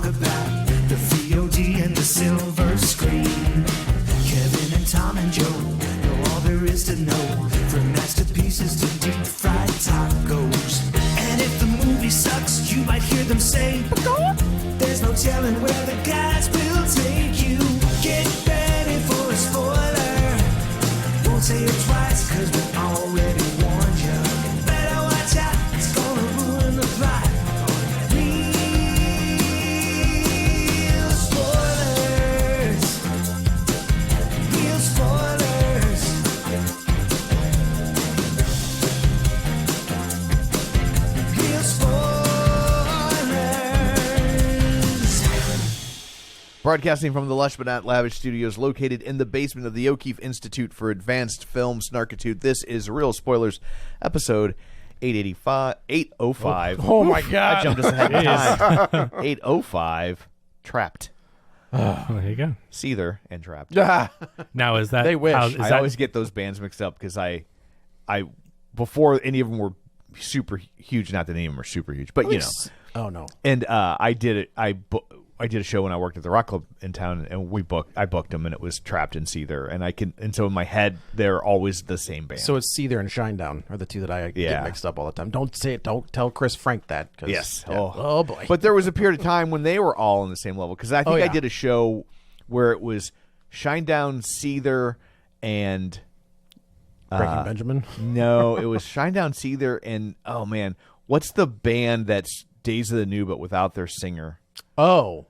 talk about the VOD and the silver screen. Kevin and Tom and Joe know all there is to know, from masterpieces to deep fried tacos. And if the movie sucks, you might hear them say, there's no telling where the guys will take you. Get ready for a spoiler. Won't say it twice, cause we already warned you. Better watch out, it's gonna ruin the plot. Real spoilers. Real spoilers. Real spoilers. Broadcasting from the lush but not lavish studios located in the basement of the O'Keefe Institute for Advanced Film Snarkitude, this is Real Spoilers, episode 805. Oh my God. I jumped us ahead of time. 805, Trapped. There you go. Seether and Trapped. Now, is that... They wish. I always get those bands mixed up because I before any of them were super huge, not that any of them are super huge, but you know. Oh, no. And I did it. I did a show when I worked at the Rock Club in town, and I booked them, and it was Trapped and Seether, and so in my head they're always the same band. So it's Seether and Shinedown are the two that I get mixed up all the time. Don't say it. Don't tell Chris Frank that. Yes. Yeah. Oh boy. But there was a period of time when they were all on the same level, because I think I did a show where it was Shinedown, Seether, and Breaking Benjamin. No, it was Shinedown, Seether, and oh man, what's the band that's Days of the New but without their singer? Oh,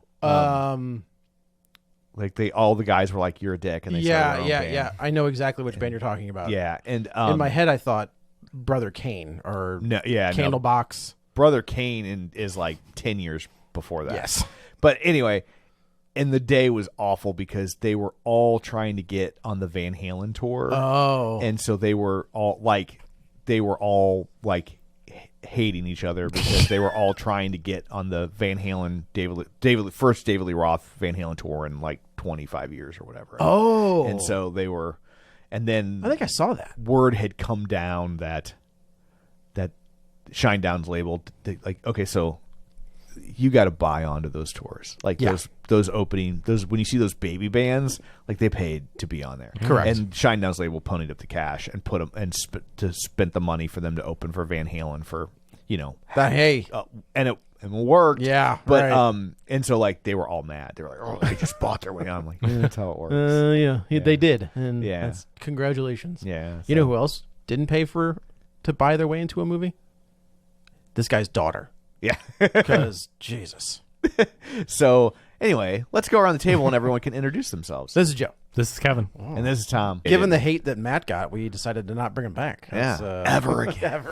like all the guys were like, "You're a dick," and they started their own band. I know exactly which band you're talking about. Yeah, and in my head I thought Brother Kane or Candlebox. Brother Kane is like 10 years before that. Yes, but anyway, and the day was awful because they were all trying to get on the Van Halen tour. Oh, and so they were all like hating each other because they were all trying to get on the Van Halen first David Lee Roth Van Halen tour in like 25 years or whatever. Oh, and so they were, and then I think I saw that word had come down that Shinedown's labeled like, okay, so you got to buy onto those tours, like those opening, when you see those baby bands, like they paid to be on there. Correct. And Shinedown's label ponied up the cash and put them and spent the money for them to open for Van Halen for, you know, and it worked. Yeah, but right. And so like they were all mad. They were like, oh, they just bought their way on. I'm like, that's how it works. They did. And that's, congratulations. Yeah. You know who else didn't pay to buy their way into a movie? This guy's daughter. Yeah. Because Jesus. So anyway, let's go around the table and everyone can introduce themselves. This is Joe. This is Kevin. And this is Tom. Given the hate that Matt got, we decided to not bring him back. Ever again.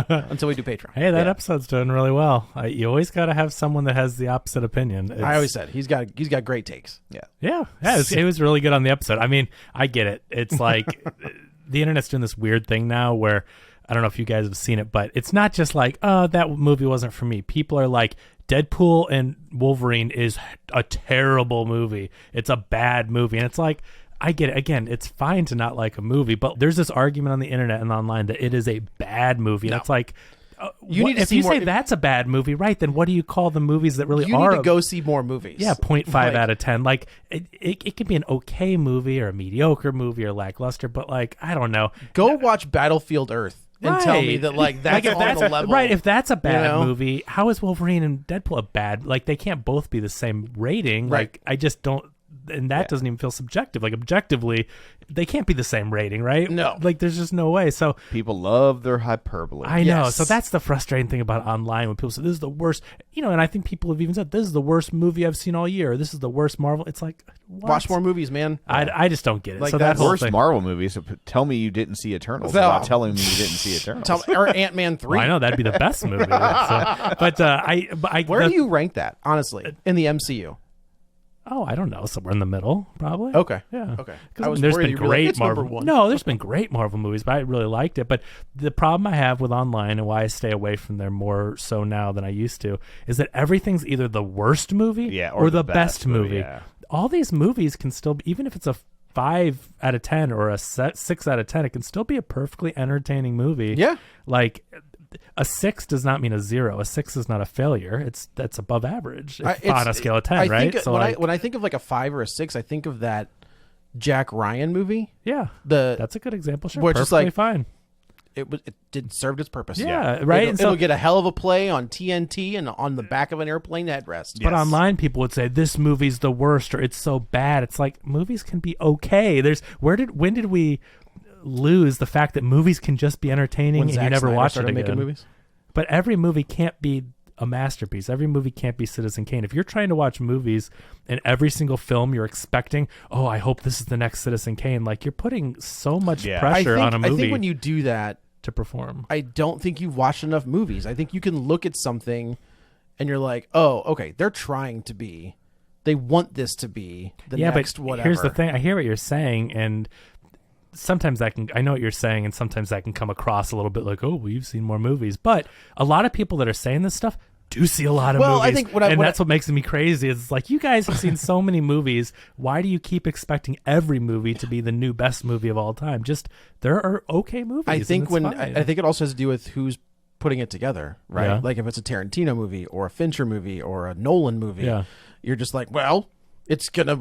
Until we do Patreon. Hey, that episode's doing really well. You always got to have someone that has the opposite opinion. I always said he's got great takes. Yeah. It was really good on the episode. I mean, I get it. It's like the internet's doing this weird thing now where I don't know if you guys have seen it, but it's not just like, oh, that movie wasn't for me. People are like, Deadpool and Wolverine is a terrible movie. It's a bad movie. And it's like, I get it. Again, it's fine to not like a movie, but there's this argument on the internet and online that it is a bad movie. And it's like, if you say that's a bad movie, right, then what do you call the movies that really are? You need to go see more movies. Yeah, 0.5 out of 10. Like, it could be an okay movie or a mediocre movie or lackluster, but like, I don't know. Go watch Battlefield Earth. And tell me that that's on the level. Right, if that's a bad movie, how is Wolverine and Deadpool a bad? Like, they can't both be the same rating. Right. Like, I just don't, and that doesn't even feel subjective. Like, objectively, they can't be the same rating, right? No. Like, there's just no way. So people love their hyperbole. I know. So that's the frustrating thing about online when people say, this is the worst, and I think people have even said, this is the worst movie I've seen all year. This is the worst Marvel. It's like, what? Watch more movies, man. I just don't get it. Like, so that's worst Marvel movie. So tell me you didn't see Eternals without telling me you didn't see Eternals. Or Ant-Man 3. Well, I know that'd be the best movie. Where do you rank that, honestly, in the MCU? Oh, I don't know. Somewhere in the middle, probably. Okay. Yeah. Okay. Because there's been great Marvel. No, there's been great Marvel movies, but I really liked it. But the problem I have with online and why I stay away from there more so now than I used to is that everything's either the worst movie or the best movie. Yeah. All these movies can still be, even if it's a 5 out of 10 or a 6 out of 10, it can still be a perfectly entertaining movie. Yeah. Like, a 6 does not mean a 0. A 6 is not a failure. That's above average on a scale of 10, right? Think, So when I think of like a 5 or a 6, I think of that Jack Ryan movie. yeah, The that's a good example. Sure, where it's perfectly just like- fine. it did served its purpose. Yeah, right. And so- It'll get a hell of a play on TNT and on the back of an airplane headrest. But online, people would say this movie's the worst or it's so bad. It's like movies can be okay. When did we lose the fact that movies can just be entertaining When and Zack you never Snyder watch it started again? making movies. But every movie can't be a masterpiece. Every movie can't be Citizen Kane. If you're trying to watch movies and every single film you're expecting, oh, I hope this is the next Citizen Kane, like you're putting so much pressure on a movie I think when you do that, to perform. I don't think you've watched enough movies. I think you can look at something and you're like, oh, okay, they're trying to be. They want this to be the next but whatever. here's the thing. I hear what you're saying, and sometimes I know what you're saying, and sometimes that can come across a little bit like, oh, well, you've seen more movies. But a lot of people that are saying this stuff do see a lot of movies. I think that's what makes me crazy. It's like, you guys have seen so many movies. Why do you keep expecting every movie to be the new best movie of all time? Just, there are okay movies. I think and it's fine. I think it also has to do with who's putting it together, right? Yeah. Like if it's a Tarantino movie or a Fincher movie or a Nolan movie, you're just like, well, it's gonna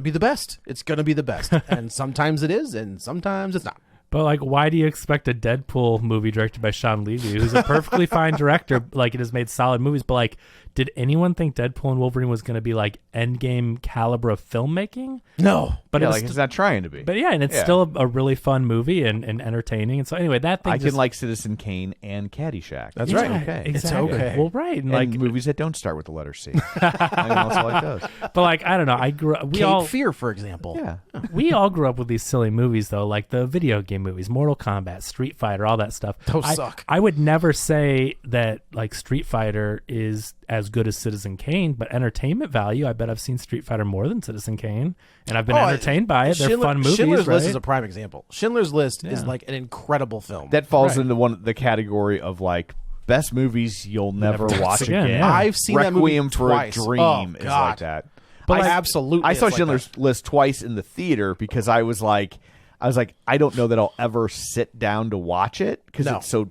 be the best. It's gonna be the best, and sometimes it is, and sometimes it's not. But like, why do you expect a Deadpool movie directed by Sean Levy, who's a perfectly fine director, like it has made solid movies, but like, did anyone think Deadpool and Wolverine was going to be like Endgame caliber of filmmaking? No, But it's not trying to be. But yeah, and it's still a really fun movie and entertaining. And so anyway, that thing I can like Citizen Kane and Caddyshack. That's It's right. Okay. Exactly. It's okay. Well, right, and And like, movies that don't start with the letter C. I also like those. but like, I don't know. I grew up. Cape Fear, for example. Yeah. We all grew up with these silly movies, though, like the video game movies, Mortal Kombat, Street Fighter, all that stuff. Those suck. I would never say that like Street Fighter is as good as Citizen Kane, but entertainment value, I bet I've seen Street Fighter more than Citizen Kane, and I've been entertained by it. They're fun movies, Schindler's right? List is a prime example. Schindler's List is like an incredible film. That falls into the category of like best movies you'll never watch again, again. yeah. I've seen that movie Requiem for twice. a Dream Oh, is God. like that. But I absolutely, I saw it's like Schindler's that. List twice in the theater because I was like, I don't know that I'll ever sit down to watch it because No. it's so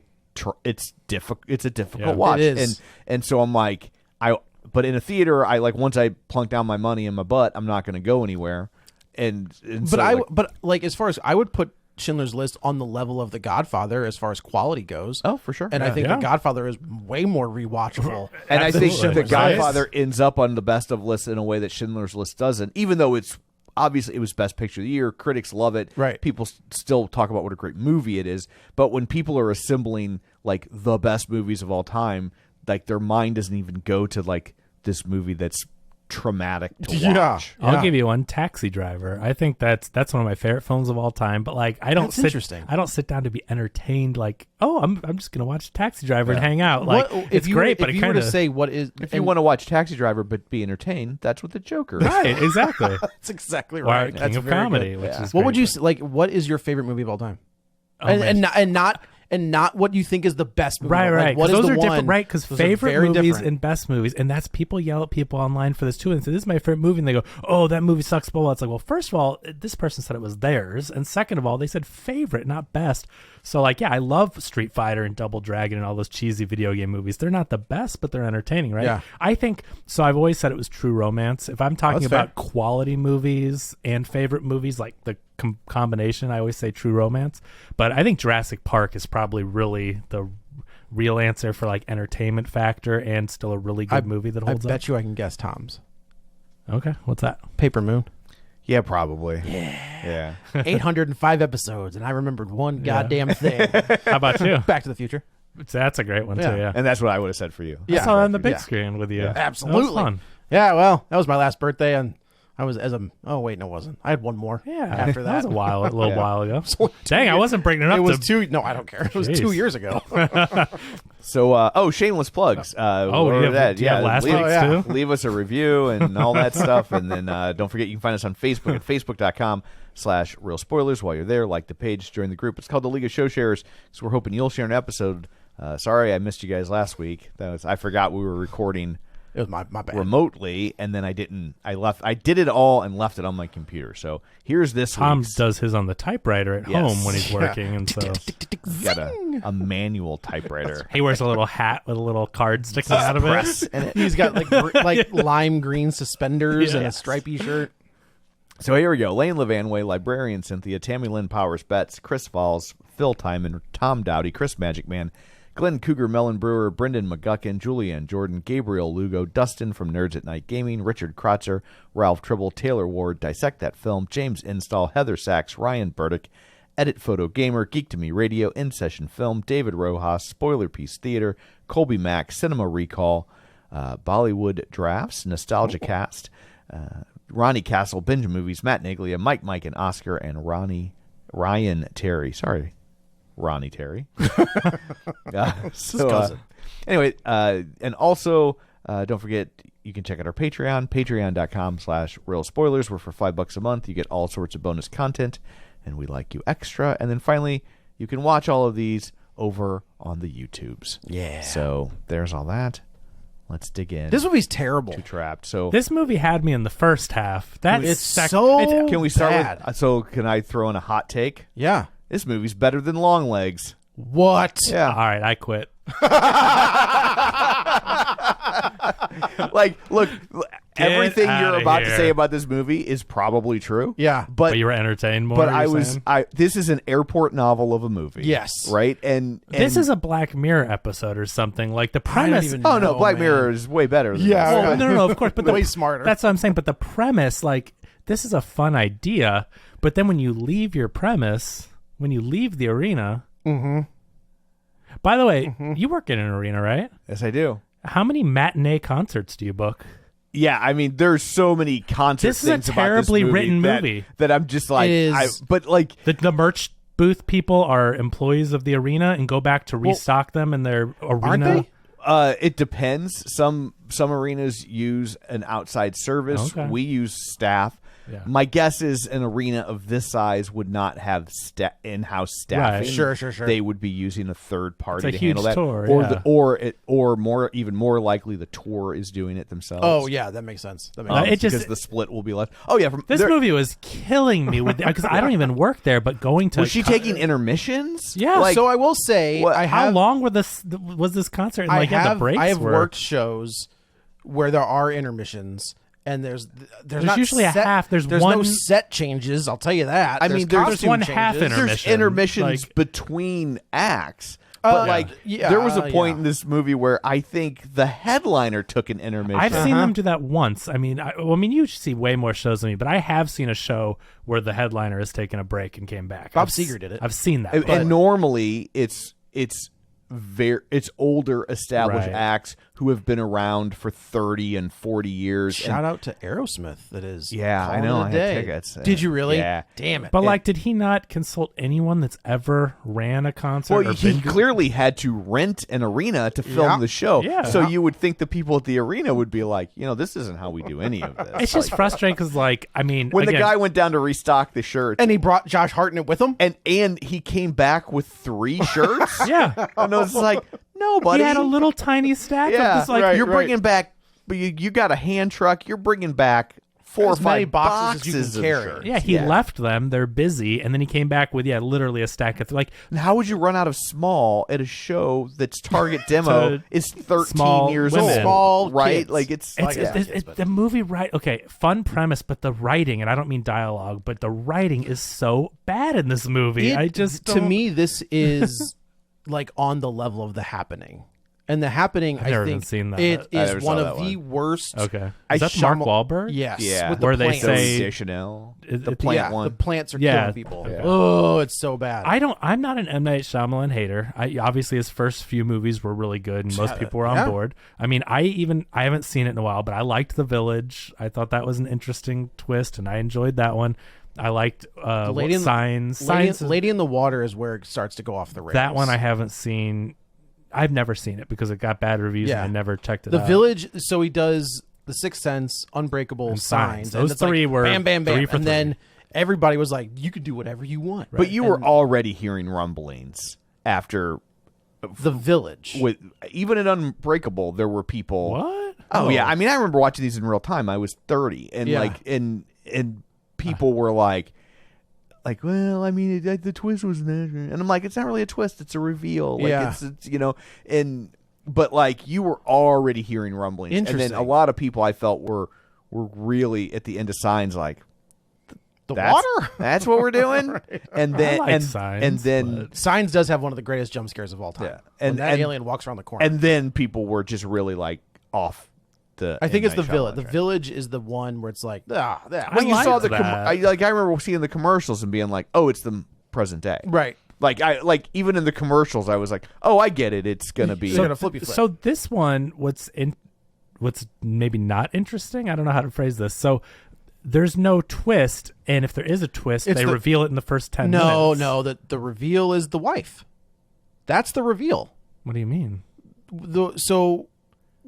it's difficult. It's a difficult Yeah. watch, It is. and so I'm like, but in a theater, I like once I plunk down my money in my butt, I'm not going to go anywhere. But as far as I would put Schindler's List on the level of The Godfather as far as quality goes. Oh, for sure. And I think Yeah. The Godfather is way more rewatchable. And I think Absolutely. The Godfather ends up on the best of lists in a way that Schindler's List doesn't, even though it's obviously it was Best Picture of the Year. Critics love it. Right. People still talk about what a great movie it is. But when people are assembling like the best movies of all time, like their mind doesn't even go to like this movie that's traumatic to watch. I'll give you one, Taxi Driver. I think that's one of my favorite films of all time. But like, I don't That's interesting. I don't sit down to be entertained. Like, oh, I'm just gonna watch Taxi Driver and hang out. Like, it's great, but if it you kind were of to say what is, If you want to watch Taxi Driver but be entertained, that's what the Joker is. right, exactly. that's exactly Or right. King That's of very Comedy, good. which is What would great, you but- say, like? What is your favorite movie of all time? Oh, and man. not what you think is the best movie. Right, Like, right. what Because is those the are different, one- right? Because those are favorite very movies different. and best movies, and that's people yell at people online for this too, and say this is my favorite movie, and they go, "Oh, that movie sucks." Blah blah. It's like, well, first of all, this person said it was theirs, and second of all, they said favorite, not best. So, like, yeah, I love Street Fighter and Double Dragon and all those cheesy video game movies. They're not the best, but they're entertaining, right? Yeah. I think so. I've always said it was True Romance. If I'm talking That's about fair. quality movies and favorite movies, like the combination, I always say True Romance. But I think Jurassic Park is probably really the real answer for like entertainment factor and still a really good movie that holds I up. bet you I can guess Tom's. Okay, what's that? Paper Moon. Yeah, probably. Yeah. 805 episodes, and I remembered one goddamn thing. How about you? Back to the Future. That's a great one Yeah. too. Yeah, And that's what I would have said for you. I saw it on the big Yeah. screen with you. Yeah. Absolutely. That was fun. Yeah, well, that was my last birthday, and I was oh wait, no, it wasn't. I had one more. Yeah, after that. was a little Yeah. while ago. only 2 Dang, I years. wasn't bringing it up. It was to, No, I don't care. It was Jeez. 2 years ago. So, shameless plugs. we have- that. do you have last week's too? Leave us a review and all that stuff. And then don't forget, you can find us on Facebook at facebook.com/Real Spoilers. While you're there, like the page, join the group. It's called the League of Show Sharers. So we're hoping you'll share an episode. Sorry I missed you guys last week. I forgot we were recording It was my bad. remotely, and then I did it all and left it on my computer. So here's this Tom week's. does his on the typewriter at home when he's working, and so Got a manual typewriter. he wears a little hat with a little card sticking out of it. He's got like lime green suspenders and a stripy shirt. So here we go. Lane Levanway, Librarian Cynthia, Tammy Lynn Powers Betts, Chris Falls, Phil Timon, Tom Dowdy, Chris Magic Man, Glenn Cougar, Mellon Brewer, Brendan McGuckin, Julianne Jordan, Gabriel Lugo, Dustin from Nerds at Night Gaming, Richard Krotzer, Ralph Tribble, Taylor Ward, Dissect That Film, James Install, Heather Sachs, Ryan Burdick, Edit Photo Gamer, Geek to Me Radio, In Session Film, David Rojas, Spoiler Piece Theater, Colby Mack, Cinema Recall, Bollywood Drafts, Nostalgia Cast, Ronnie Castle, Binge Movies, Matt Naglia, Mike and Oscar, and Ryan Terry. Sorry, Ronnie Terry. Anyway, and also don't forget, you can check out our Patreon, patreon.com/realspoilers, where for $5 a month you get all sorts of bonus content, and we like you extra. And then finally, you can watch all of these over on the YouTubes. Yeah. So there's all that. Let's dig in. This movie's terrible. to Trapped. So This movie had me in the first half. can we start bad. with? So can I throw in a hot take? Yeah. This movie's better than Longlegs. What? Yeah. All right, I quit. Like, look, everything you're outta about to here. say about this movie is probably true. Yeah. But you were entertained more. But you're saying? this is an airport novel of a movie. Yes. Right? And This is a Black Mirror episode or something. Like the I don't premise. even Oh no, know, Black man. Mirror is way better than Yeah. this. Well, no, of course, but Way smarter. That's what I'm saying. But the premise, like, this is a fun idea. But then when you leave your premise, when you leave the arena. Mm-hmm. By the way, you work in an arena, right? Yes, I do. How many matinee concerts do you book? Yeah, I mean, there's so many concept This is a things about terribly this written that, movie. that I'm just like, It is. but like, The merch booth people are employees of the arena and go back to restock them in their arena. Aren't they? it depends. Some arenas use an outside service. Okay. We use staff. Yeah. My guess is an arena of this size would not have in-house staffing. Right. Sure. They would be using a third party It's a to handle huge that, tour, or yeah. or even more likely the tour is doing it themselves. Oh, yeah. That makes sense. That makes sense. It just- because the split will be less. Oh yeah, This movie was killing me with because I don't even work there, but going to was she taking intermissions? Yeah. Like, So I will say, What- I how have, long was this concert? And like the breaks I have were worked shows where there are intermissions. And there's not usually a set, half. There's no one- set changes. I'll tell you that. I mean, there's costume one half changes. intermission. there's intermissions like- between acts. But yeah, there was a point yeah. in this movie where I think the headliner took an intermission. I've seen them do that once. I mean, you see way more shows than me, but I have seen a show where the headliner has taken a break and came back. Bob Seger did it. I've seen that. and, but- and normally it's older established Right. acts who have been around for 30 and 40 years. Shout out to Aerosmith. That is. Yeah, I calling know. it a I had day. tickets. Did you really? Yeah. Damn it. But like, did he not consult anyone that's ever ran a concert? Well, or he been to- clearly had to rent an arena to film Yeah. the show. Yeah. So you would think the people at the arena would be like, this isn't how we do any of this. It's just frustrating because, like, I mean, when again, the guy went down to restock the shirts, and he brought Josh Hartnett with him. and he came back with 3 shirts. yeah, And I was like, no, buddy. he had a little tiny stack yeah, of this, like, you're bringing back, but you got a hand truck. You're bringing back 4 or As many 5 boxes as you can boxes of carry. shirts. Yeah, he left them. They're busy, and then he came back with literally a stack of like. And how would you run out of small at a show that's target demo To is 13 small years women. old? Small right? kids. Like it's It's the movie, right? Okay, fun premise, but the writing, and I don't mean dialogue, but the writing is so bad in this movie. I just to don't- me, this is like on the level of The Happening. And The Happening, I never think even seen that. it I is never one saw of that the one. worst. okay. I Is that Mark Shyam- Wahlberg? Yes, Yeah. with the Where they plants. say- Chanel, It- the it- plant yeah, one. the plants are Yeah. killing people. Yeah. Oh, it's so bad. I'm not an M. Night Shyamalan hater. Obviously his first few movies were really good, and most people were on Yeah. board. I mean, I haven't seen it in a while, but I liked The Village. I thought that was an interesting twist, and I enjoyed that one. I liked Lady in the- Signs. Lady, Signs. Lady in the Water is where it starts to go off the rails. That one I haven't seen. I've never seen it because it got bad reviews, Yeah. and I never checked it The out. Village. So he does The Sixth Sense, Unbreakable, And Signs. Signs. and Those it's like, three were bam, bam, bam, 3 for and 3. then everybody was like, "You could do whatever you want." But you were already hearing rumblings after The Village. with even in Unbreakable, there were people. What? Oh yeah, I mean, I remember watching these in real time. I was 30, and Yeah. and people were like, well, I mean, the twist was that, and I'm like, it's not really a twist; it's a reveal. Like, Yeah. it's but like you were already hearing rumblings, and then Interesting. a lot of people I felt were really at the end of Signs like. The That's, water? That's what we're doing, and then like Signs, and then but- Signs does have one of the greatest jump scares of all time. Yeah. When And- that and- alien walks around the corner. and then people were just really like off the. I think M. it's the Night Village. Shyamalan The train. Village is the one where it's like, that. When you saw liked the, that. I remember seeing the commercials and being like, oh, it's the present day, Right. Like even in the commercials, I was like, oh, I get it. It's gonna be. They're gonna flip you flip. So this one, what's maybe not interesting? I don't know how to phrase this. So there's no twist, and if there is a twist, It's they the- reveal it in the first 10 minutes. No. The reveal is the wife. That's the reveal. What do you mean?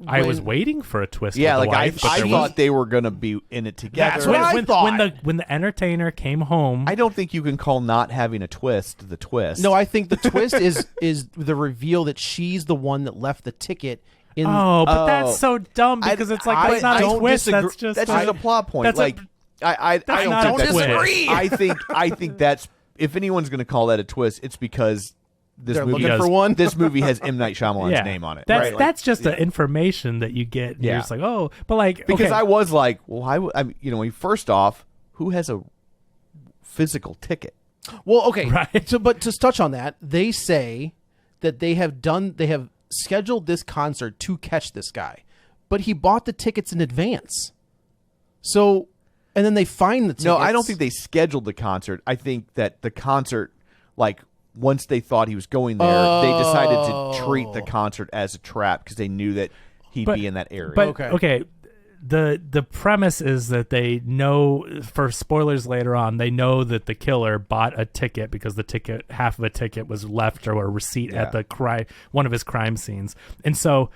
I I was waiting for a twist. yeah, with like the wife, but I there thought wasn't. they were gonna be in it together. That's what I thought. When the entertainer came home. I don't think you can call not having a twist the twist. No, I think the twist is the reveal that she's the one that left the ticket in. but that's so dumb because it's like I that's not a don't twist. disagree. That's just that's just a plot point. that's a- Like I that's don't not think a that's twist. I think that's if anyone's going to call that a twist, it's because this They're movie looking for one. This movie has M. Night Shyamalan's name on it. That's right? Like, that's just the information that you get. And Yeah. You're just like, oh, but like because okay. I was like, well, I mean, first off, who has a physical ticket? Well, okay. Right. So, but to touch on that, they say that they have scheduled this concert to catch this guy, but he bought the tickets in advance. So, and then they find the tickets. No, I don't think they scheduled the concert. I think that the concert, like, once they thought he was going there, they decided to treat the concert as a trap because they knew that he'd be in that area. But Okay. okay. The premise is that they know, for spoilers later on, they know that the killer bought a ticket because half of a ticket was left or a receipt at the one of his crime scenes. And so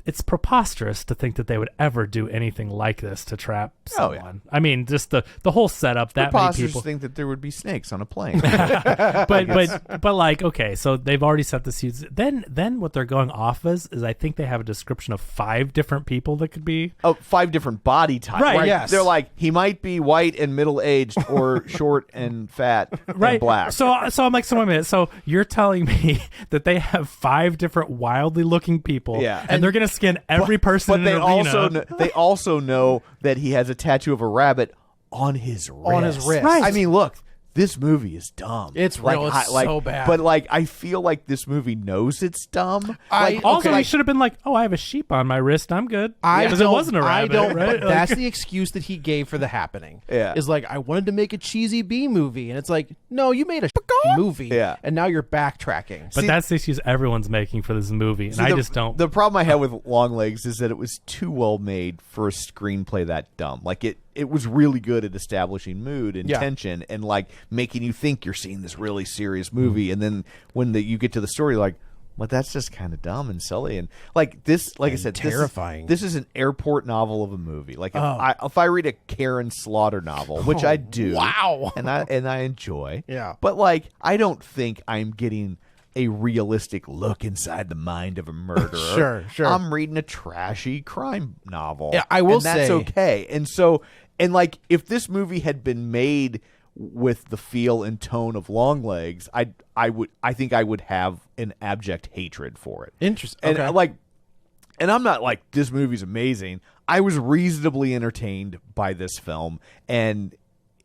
it's preposterous to think that they would ever do anything like this to trap Oh, someone. I mean, just the whole setup, that many Preposterous people. to think that there would be snakes on a plane. but like, okay, so they've already set the seeds. Then what they're going off is I think they have a description of 5 different people that could be. Oh, 5 different body types. Right, yes. They're like, he might be white and middle-aged or short and fat Right, and black. So I'm like, so wait a minute. So you're telling me that they have 5 different wildly looking people, Yeah. and they're gonna skin every person but in they an also arena. they also know that he has a tattoo of a rabbit on his wrist. On his wrist. Right. I mean, look, this movie is dumb. It's real. It's so bad. But like, I feel like this movie knows it's dumb. Like, Also, okay, he should have been like, "Oh, I have a sheep on my wrist. I'm good." I Because it don't- wasn't a rabbit. I don't. Right? But that's the excuse that he gave for The Happening. Yeah. Is like, I wanted to make a cheesy B movie, and it's like, no, you made a movie. Yeah. And now you're backtracking. But that's the excuse everyone's making for this movie, and I just don't. The problem I had with Longlegs is that it was too well made for a screenplay that dumb. Like it was really good at establishing mood and Yeah. tension and like making you think you're seeing this really serious movie, and then when you get to the story, like, well, that's just kind of dumb and silly, and like this, like I said, terrifying. This is an airport novel of a movie. Like if I read a Karen Slaughter novel, which I do, wow. and I enjoy, Yeah. but like I don't think I'm getting a realistic look inside the mind of a murderer. Sure. I'm reading a trashy crime novel. Yeah, I will and that's say- okay. And so, and like, if this movie had been made with the feel and tone of Longlegs, I think I would have an abject hatred for it. Interesting. And Okay. and I'm not like, this movie's amazing. I was reasonably entertained by this film, and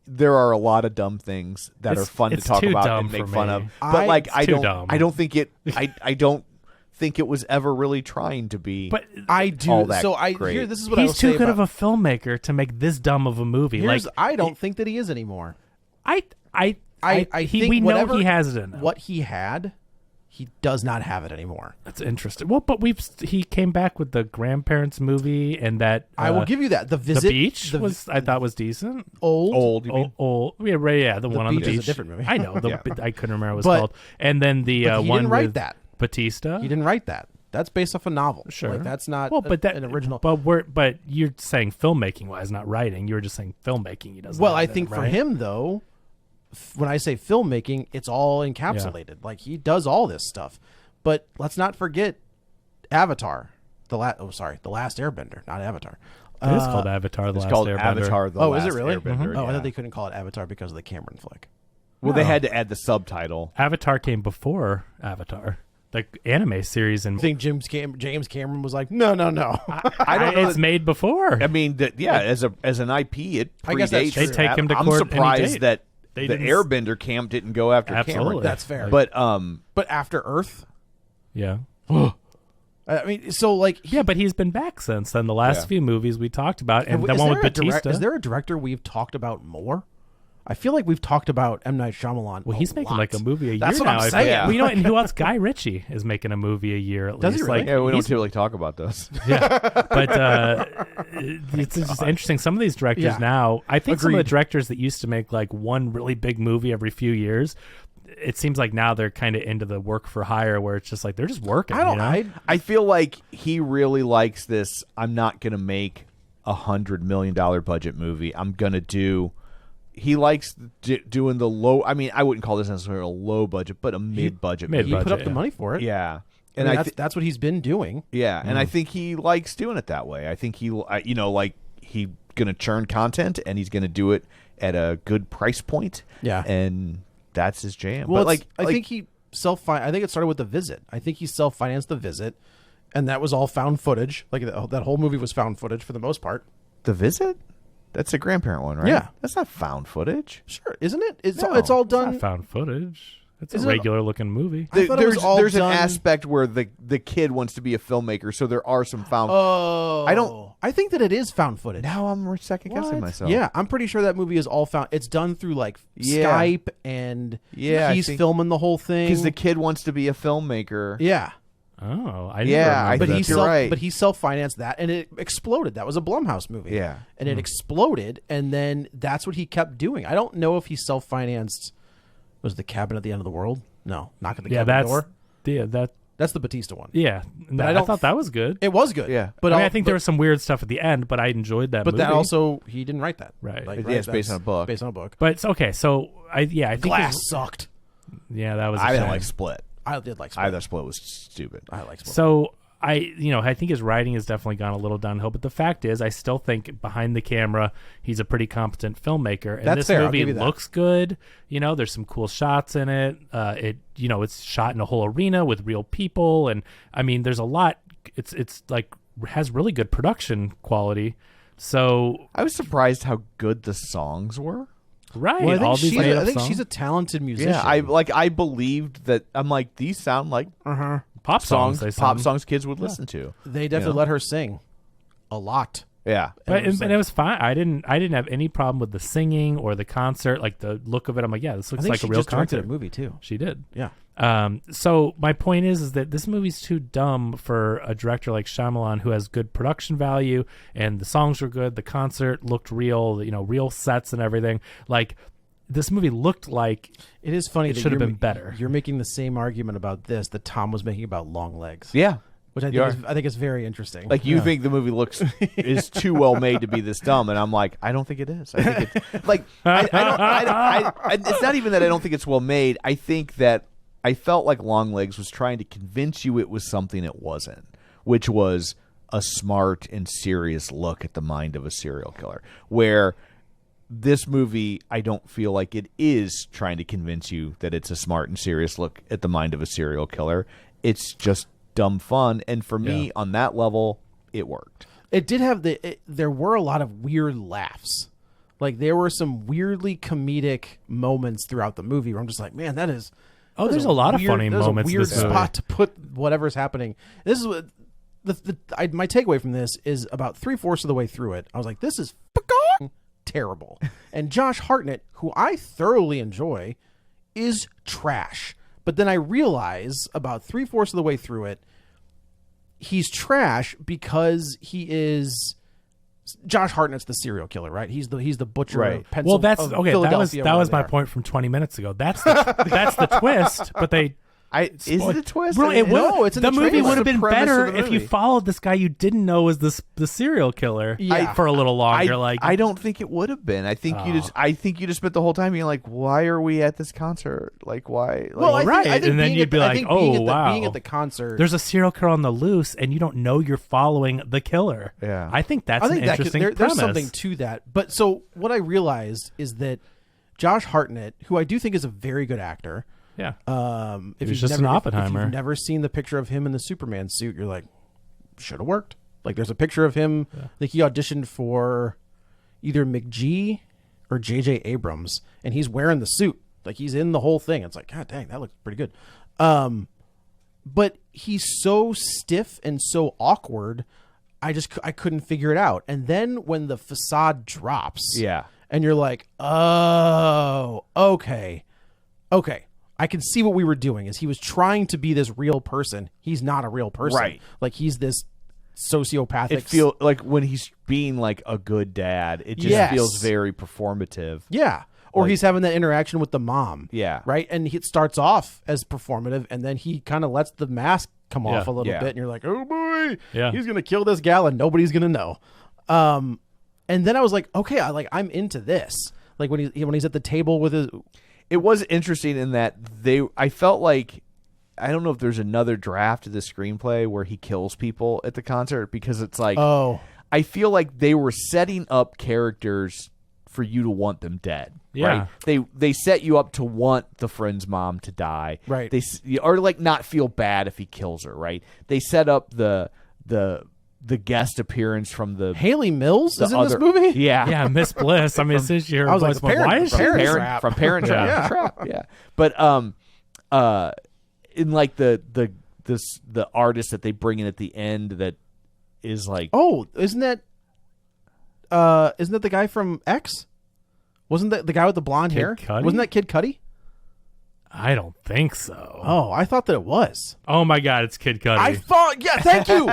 there are a lot of dumb things that are fun to it's talk too about dumb and make for fun me. of. But like, It's I too don't, dumb. I don't think it, I don't think it was ever really trying to be. But I do. all that So I great. here. This is what I will he's too say good about, of a filmmaker to make this dumb of a movie. Here's, Like, I don't think that he is anymore. I think we know whatever- he has it in him. What he had, he does not have it anymore. That's interesting. Well, but he came back with the grandparents movie, and that I will give you that. The the visit, beach I thought was decent. Old, you mean? Yeah, right, yeah, the one on the Beach is a beach. different movie. I know. Yeah. I couldn't remember what it was But- called. And then the but he one didn't write with that. Batista. He didn't write that. That's based off a novel. Sure, Like, that's not well, but an original. But you're saying filmmaking wise, not writing. You were just saying filmmaking. He doesn't. Well, have I think it, for right? him though, when I say filmmaking, it's all encapsulated. Like he does all this stuff. But let's not forget Avatar. The Last Airbender, not Avatar. It is called Avatar. It's called Avatar. The Last is it really? Airbender, Oh, I yeah. thought they couldn't call it Avatar because of the Cameron flick. Well, they had to add the subtitle. Avatar came before Avatar, the anime series. And I think James Cameron was like, no. I don't know. It's made before. I mean, as an IP, it predates. I guess that's true. They take him to I'm court any surprised date. that They the didn't Airbender camp didn't go after Absolutely. Cameron. That's fair. But After Earth, Yeah. I mean, so like, Yeah, but he's been back since then. The last Yeah. few movies we talked about, and the is one with there a Batista. is there a director we've talked about more? I feel like we've talked about M. Night Shyamalan. Well, he's making like a movie a year That's what now. I'm I saying. feel. Well, you know, and who else? Guy Ritchie is making a movie a year at Does he least. really? Like, yeah, we don't he's- typically talk about those. Yeah, but it's just interesting. Some of these directors Yeah. now, I think some of the Agreed. directors that used to make like one really big movie every few years, it seems like now they're kind of into the work for hire, where it's just like they're just working. I don't. You know? I feel like he really likes this. I'm not going to make $100 million budget movie. I'm going to do. He likes doing the low. I mean, I wouldn't call this necessarily a low budget, but a mid budget. mid- He budget, put up the yeah. money for it. Yeah, and and that's what he's been doing. yeah, and I think he likes doing it that way. I think he, like he's going to churn content, and he's going to do it at a good price point. Yeah. and that's his jam. Well, but I think he I think it started with The Visit. I think he self-financed The Visit, and that was all found footage. Like that whole movie was found footage for the most part. The Visit. That's a grandparent one, right? Yeah. That's not found footage. Sure, isn't it? It's No. it's all It's done. not found footage. It's a Isn't it- regular looking movie. I thought it was all there's done- an aspect where the kid wants to be a filmmaker, so there are some found. Oh, I don't- I think that it is found footage. Now I'm second guessing What? myself. Yeah, I'm pretty sure that movie is all found. It's done through like Yeah. Skype, and Yeah, I he's think- filming the whole thing. because the kid wants to be a filmmaker. yeah, Oh, I Yeah, never I remember but that. he think you're right. but he self-financed that, and it exploded. That was a Blumhouse movie. Yeah. and it exploded, and then that's what he kept doing. I don't know if he self-financed. Was The Cabin at the End of the World? No, Knock at the Yeah, Cabin that's Door. that's the Batista one. yeah. I I don't thought that was good. It was good. Yeah. but I I think there was some weird stuff at the end, but I enjoyed that. But movie. that also he didn't write that. Right. Like, Yeah, it's based that's on a book. Based on a book. But it's okay. So I think Glass his- sucked. Yeah, that was. a I didn't shame. like Split. I did like. I Split. thought Split was stupid. I like Split. So I think his writing has definitely gone a little downhill. But the fact is, I still think behind the camera, he's a pretty competent filmmaker. And That's this fair, I'll movie give you that. looks good. You know, there's some cool shots in it. It's shot in a whole arena with real people, and I mean, there's a lot. It's like has really good production quality. So I was surprised how good the songs were. right, Well, all these made up I think songs. she's a talented musician. Yeah, I believed that. I'm like, these sound like pop songs. They pop sound. songs kids would listen to. They definitely Yeah. let her sing a lot. Yeah, But it was and it was fine. I didn't have any problem with the singing or the concert, like the look of it. I'm like, yeah, this I looks think like she a real just directed concert. a movie too. She did. Yeah. So my point is that this movie's too dumb for a director like Shyamalan, who has good production value and the songs were good. The concert looked real, real sets and everything. Like this movie looked like It is funny. It that should have you're been better. You're making the same argument about this that Tom was making about Long Legs. yeah. Which I You think is very interesting. Like you think the movie is too well made to be this dumb, and I'm like, I don't think it is. I think it's like it's not even that I don't think it's well made. I think that I felt like Longlegs was trying to convince you it was something it wasn't, which was a smart and serious look at the mind of a serial killer. Where this movie, I don't feel like it is trying to convince you that it's a smart and serious look at the mind of a serial killer. It's just dumb fun, and for me, on that level, it worked. it did have there were a lot of weird laughs. Like there were some weirdly comedic moments throughout the movie where I'm just like, man, that is. Oh, there's a lot of funny there's moments A in weird this movie. spot to put whatever's happening. This is what my takeaway from this is about 3/4 of the way through it. I was like, this is fucking terrible. And Josh Hartnett, who I thoroughly enjoy, is trash. But then I realize about 3/4 of the way through it, he's trash because he is Josh Hartnett's the serial killer, right? He's the butcher Right. of Well, that's of okay. That was Philadelphia, my wherever they are. point from 20 minutes ago. That's the twist. But Is it a twist? Bro, it's in the the movie trailer. would have been What's the premise better of the if you movie? followed this guy you didn't know was the serial killer for a little longer. I don't think it would have been. I think you just spent the whole time being like, why are we at this concert? Like, why? Like, Well, I think and then being you'd be I like, think oh, being wow. at the concert. There's a serial killer on the loose, and you don't know you're following the killer. Yeah. I think that's I think an interesting there's premise. something to that. But so what I realized is that Josh Hartnett, who I do think is a very good actor. Yeah. If He was you've just never, an if Oppenheimer. you've never seen the picture of him in the Superman suit, you're like, should have worked. Like, there's a picture of him. I think he auditioned for either McGee or J.J. Abrams, and he's wearing the suit. Like, he's in the whole thing. It's like, God dang, that looks pretty good. But he's so stiff and so awkward, I couldn't figure it out. And then when the facade drops, and you're like, oh, okay. I can see what we were doing is he was trying to be this real person. He's not a real person. Right. Like, he's this sociopathic. it feels like when he's being like a good dad, it just Yes. feels very performative. Yeah. Or Like- he's having that interaction with the mom. Yeah. Right? And it starts off as performative, and then he kind of lets the mask come off a little Yeah. bit, and you're like, oh boy, Yeah. he's going to kill this gal, and nobody's going to know. And then I was like, okay, I'm into this. Like when he's at the table with his... It was interesting in that I felt like, I don't know if there's another draft of the screenplay where he kills people at the concert, because it's like, I feel like they were setting up characters for you to want them dead. Yeah. Right? They set you up to want the friend's mom to die. Right. Or like not feel bad if he kills her. Right. They set up the guest appearance from the Hayley Mills is in other, this movie? Yeah. Yeah, Miss Bliss. I mean, since you're I was like, why is she? Parent Trap. From Parent Trap. Yeah. But in like the artist that they bring in at the end that is like, Oh, isn't that the guy from X? Wasn't that the guy with the blonde Kid hair? Cudi? Wasn't that Kid Cudi? I don't think so. Oh, I thought that it was. Oh my God, it's Kid Cudi. I thought, yeah, thank you.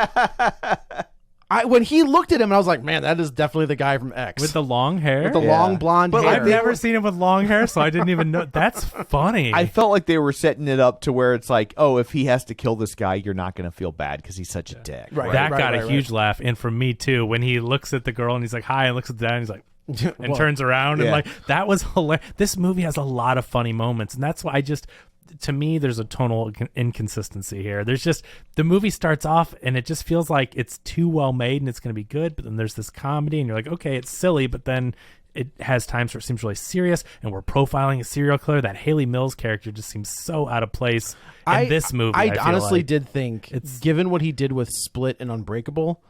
When he looked at him, I was like, man, that is definitely the guy from X. with the long hair. With the long blonde hair. I've never seen him with long hair, so I didn't even know. That's funny. I felt like they were setting it up to where it's like, oh, if he has to kill this guy, you're not going to feel bad because he's such a dick. Right. that got a huge laugh, and from me too. When he looks at the girl and he's like, "Hi," and looks at that, and he's like, and Well, turns around and yeah. like that was hilarious. This movie has a lot of funny moments, and that's why to me, there's a tonal inconsistency here. There's just the movie starts off and it just feels like it's too well made and it's going to be good, but then there's this comedy and you're like, okay, it's silly, but then it has times where it seems really serious, and we're profiling a serial killer. That Hayley Mills character just seems so out of place in this movie. I feel honestly like. did think, given what he did with Split and Unbreakable,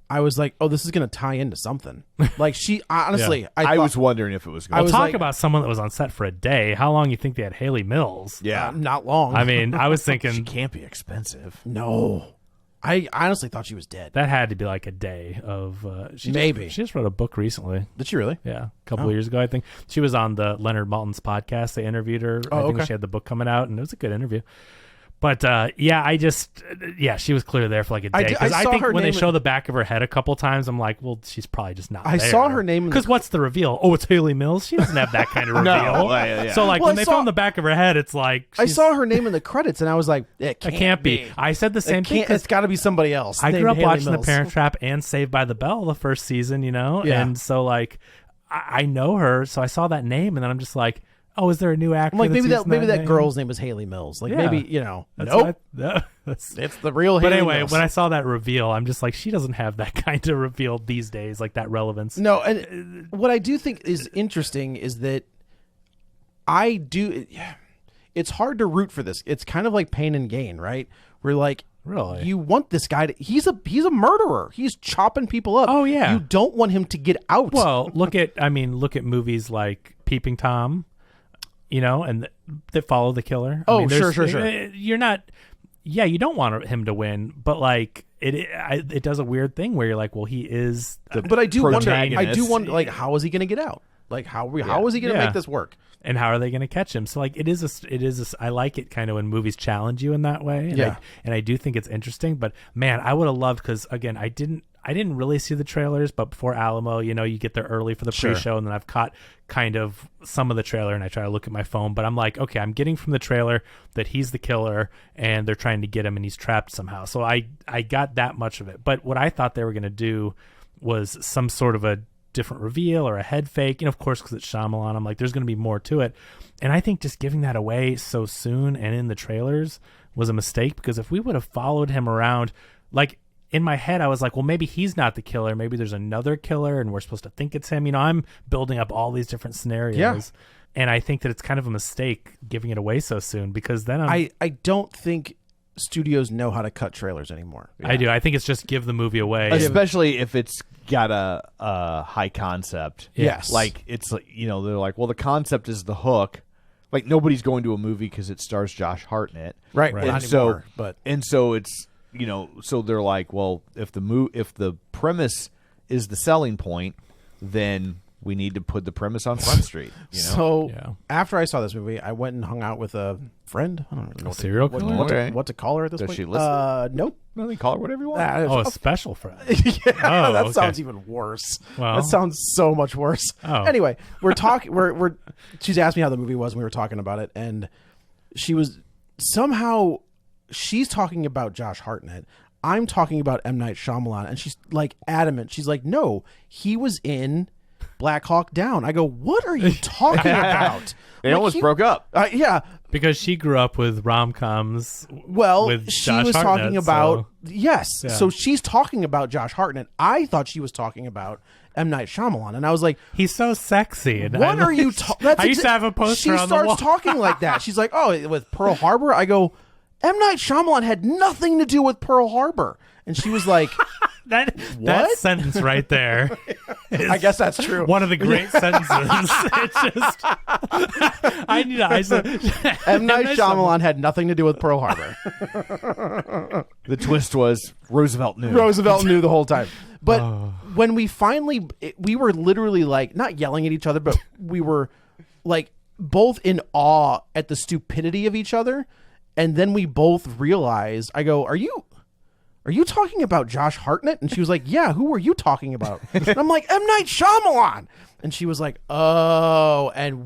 I was like, oh, this is going to tie into something. Like, she, honestly, Yeah. I was wondering if it was going I to. was Talk like- about someone that was on set for a day. How long you think they had Hayley Mills? Yeah. not long. I mean, I was She thinking can't be expensive. no. I honestly thought she was dead. that had to be like a day of. Maybe. She just wrote a book recently. Did she really? Yeah, a couple of years ago, I think. She was on the Leonard Maltin's podcast. They interviewed her. I think okay. she had the book coming out, and it was a good interview. But she was clearly there for like a day. I saw think her when they name show the back of her head a couple times, I'm like, well, she's probably just not I there. saw her name in the- Because what's the reveal? Oh, it's Hayley Mills? She doesn't have that kind of reveal. yeah. So, like, Well, when I they saw- film the back of her head, it's like, I she's- saw her name in the credits, and I was like, it It can't be. I said the same It thing. can't, it's got to be somebody else. I grew named up Hayley watching Mills. The Parent Trap and Saved by the Bell the first season, Yeah. and so like I know her, so I saw that name, and then I'm just like, oh, is there a new actor? I'm like, that's maybe using that name? girl's name was Hayley Mills. Like, Yeah. maybe, That's nope. what that's- It's the real But Hayley anyway, Mills. when I saw that reveal, I'm just like, she doesn't have that kind of reveal these days, like that relevance. No, and what I do think is interesting is that it's hard to root for this. It's kind of like Pain and Gain, right? Where like, Really? you want this guy to, he's a murderer. He's chopping people up. Oh, yeah. You don't want him to get out. Well, look at movies like Peeping Tom, and that follow the killer. Oh, there's- sure. You're not. Yeah, you don't want him to win, but like it does a weird thing where you're like, well, he is. but I do wonder. protagonist. Like, how is he going to get out? Like, how is he going to Yeah. make this work? And how are they going to catch him? So like it is. I like it kind of when movies challenge you in that way. And Yeah. I do think it's interesting. But man, I would have loved, because again, I I didn't really see the trailers, but before Alamo, you get there early for the pre-show, and then I've caught kind of some of the trailer, and I try to look at my phone, but I'm like, okay, I'm getting from the trailer that he's the killer, and they're trying to get him, and he's trapped somehow. So I got that much of it. But what I thought they were going to do was some sort of a different reveal or a head fake, of course, because it's Shyamalan. I'm like, there's going to be more to it. And I think just giving that away so soon and in the trailers was a mistake, because if we would have followed him around, like in my head, I was like, well, maybe he's not the killer. Maybe there's another killer and we're supposed to think it's him. I'm building up all these different scenarios. Yeah. And I think that it's kind of a mistake giving it away so soon, because then I don't think studios know how to cut trailers anymore. I do. I think it's just give the movie away. Especially if it's got a high concept. Yes. Like, it's, they're like, well, the concept is the hook. Like, nobody's going to a movie because it stars Josh Hartnett. Right. And Not so, anymore, but and so it's, so they're like, well, if the premise is the selling point, then we need to put the premise on Front Street. So after I saw this movie, I went and hung out with a friend. I don't know serial killer? what to call her at this Does point. she listen? Nope. No, they call her whatever you want. A special friend. That okay. sounds even worse. Well. That sounds so much worse. Oh. Anyway, we're talking. She's asked me how the movie was, and we were talking about it, and she's talking about Josh Hartnett. I'm talking about M. Night Shyamalan, and she's like adamant. She's like, no, he was in Black Hawk Down. I go, what are you talking about? They almost broke up. Yeah. Because she grew up with rom-coms. Well, with she Josh was Hartnett, talking about yes. Yeah. So she's talking about Josh Hartnett. I thought she was talking about M. Night Shyamalan, and I was like, he's so sexy. And what are you talking? I used to have a poster She on the wall. starts talking like that. She's like, oh, with Pearl Harbor. I go, M. Night Shyamalan had nothing to do with Pearl Harbor, and she was like, that What? sentence right there. I guess that's true. One of the great sentences. It's just, I need to. M. Night Shyamalan had nothing to do with Pearl Harbor. The twist was Roosevelt knew. Roosevelt knew the whole time. But when we finally, we were literally like, not yelling at each other, but we were like both in awe at the stupidity of each other. And then we both realized, I go, are you talking about Josh Hartnett? And she was like, yeah, who are you talking about? And I'm like, M. Night Shyamalan. And she was like, oh, and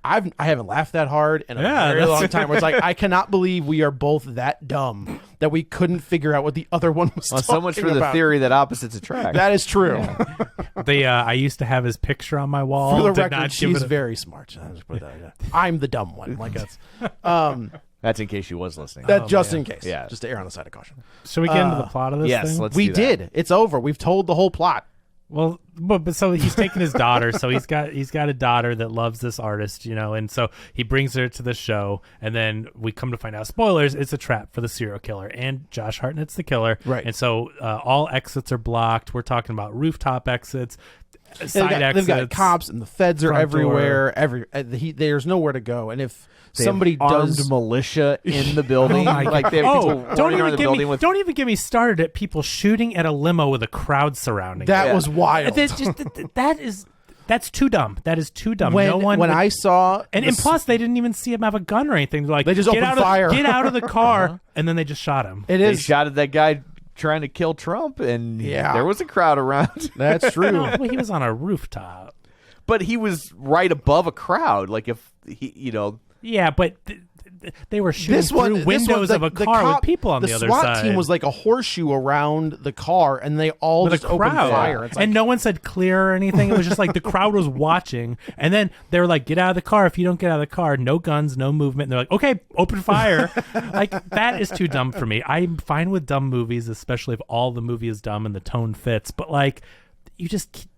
I haven't laughed that hard in a very long time. Where it's like, I cannot believe we are both that dumb that we couldn't figure out what the other one was talking So much for the about. theory that opposites attract. That is true. I used to have his picture on my wall. For the Did record, not give she's it a- very smart. I'll just put that like that. I'm the dumb one. Like that's That's in case she was listening. that just in case. Yeah. Just to err on the side of caution. Should we get into the plot of this yes, thing? let's We do that. did. It's over. We've told the whole plot. Well, but so he's taking his daughter. So he's got a daughter that loves this artist, and so he brings her to the show, and then we come to find out, spoilers, it's a trap for the serial killer, and Josh Hartnett's the killer, Right. And so all exits are blocked. We're talking about rooftop exits, They've side exits. got cops and the feds are front everywhere. There's nowhere to go. And if somebody armed does militia in the building. Like they have people running around the building with. Don't even get me started at people shooting at a limo with a crowd surrounding. that it. was wild. That's too dumb. That is too dumb. when no one when would- I saw And plus, they didn't even see him have a gun or anything. They're like, They just get opened out fire. Get out of the car, and then they just shot him. it They is shot at that guy trying to kill Trump, and Yeah. there was a crowd around. that's true. No, well, he was on a rooftop. But he was right above a crowd. Like if he, Yeah, but they were shooting through windows of a car with people on the other SWAT side. team was like a horseshoe around the car, and they all with just a opened crowd, fire. It's like, and no one said clear or anything. It was just like the crowd was watching, and then they were like, "Get out of the car! If you don't get out of the car, no guns, no movement." And they're like, "Okay, open fire!" Like that is too dumb for me. I'm fine with dumb movies, especially if all the movie is dumb and the tone fits. But like,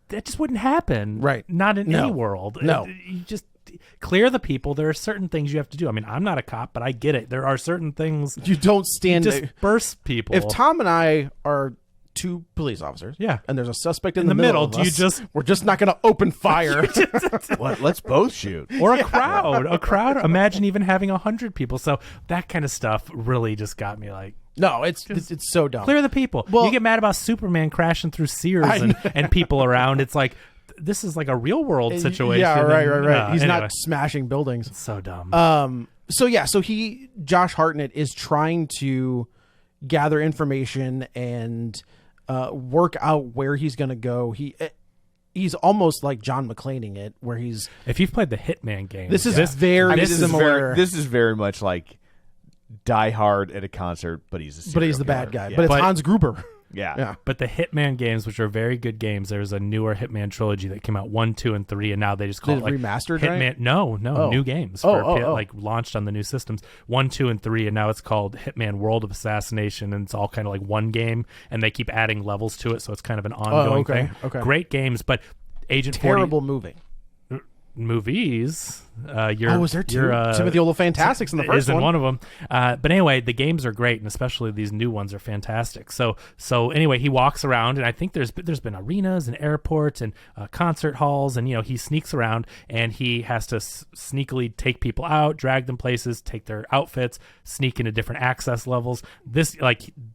that just wouldn't happen, Right. Not in No. any world. No. You just clear the people. There are certain things you have to do. I mean, I'm not a cop, but I get it. There are certain things. you don't stand Disperse people. If Tom and I are two police officers, Yeah. and there's a suspect in the middle, of do you us, just- we're just not going to open fire. let's both shoot. or a crowd. Imagine even having 100 people. So that kind of stuff really just got me like, No, it's so dumb. clear the people. Well- You get mad about Superman crashing through Sears and people around. It's like, this is like a real world situation. Yeah, right. And, He's anyway. not smashing buildings. So dumb. So Josh Hartnett is trying to gather information and work out where he's going to go. He's almost like John McClaning it, where he's. If you've played the Hitman game, This is very similar. This is very much like Die Hard at a concert, but he's the bad guy. Yeah. But it's Hans Gruber. Yeah. But the Hitman games, which are very good games, there's a newer Hitman trilogy that came out 1, 2, and 3, and now they just call it like remastered. Hitman. Right? No, new games like oh. launched on the new systems 1, 2, and 3, and now it's called Hitman World of Assassination, and it's all kind of like one game, and they keep adding levels to it, so it's kind of an ongoing thing. Okay. Great games, but Agent Terrible 40 movie. movies. Was there two? Timothy Olyphantastic's in the first one of them. But anyway, the games are great, and especially these new ones are fantastic. So anyway, he walks around, and I think there's been arenas and airports and concert halls, and he sneaks around, and he has to sneakily take people out, drag them places, take their outfits, sneak into different access levels. This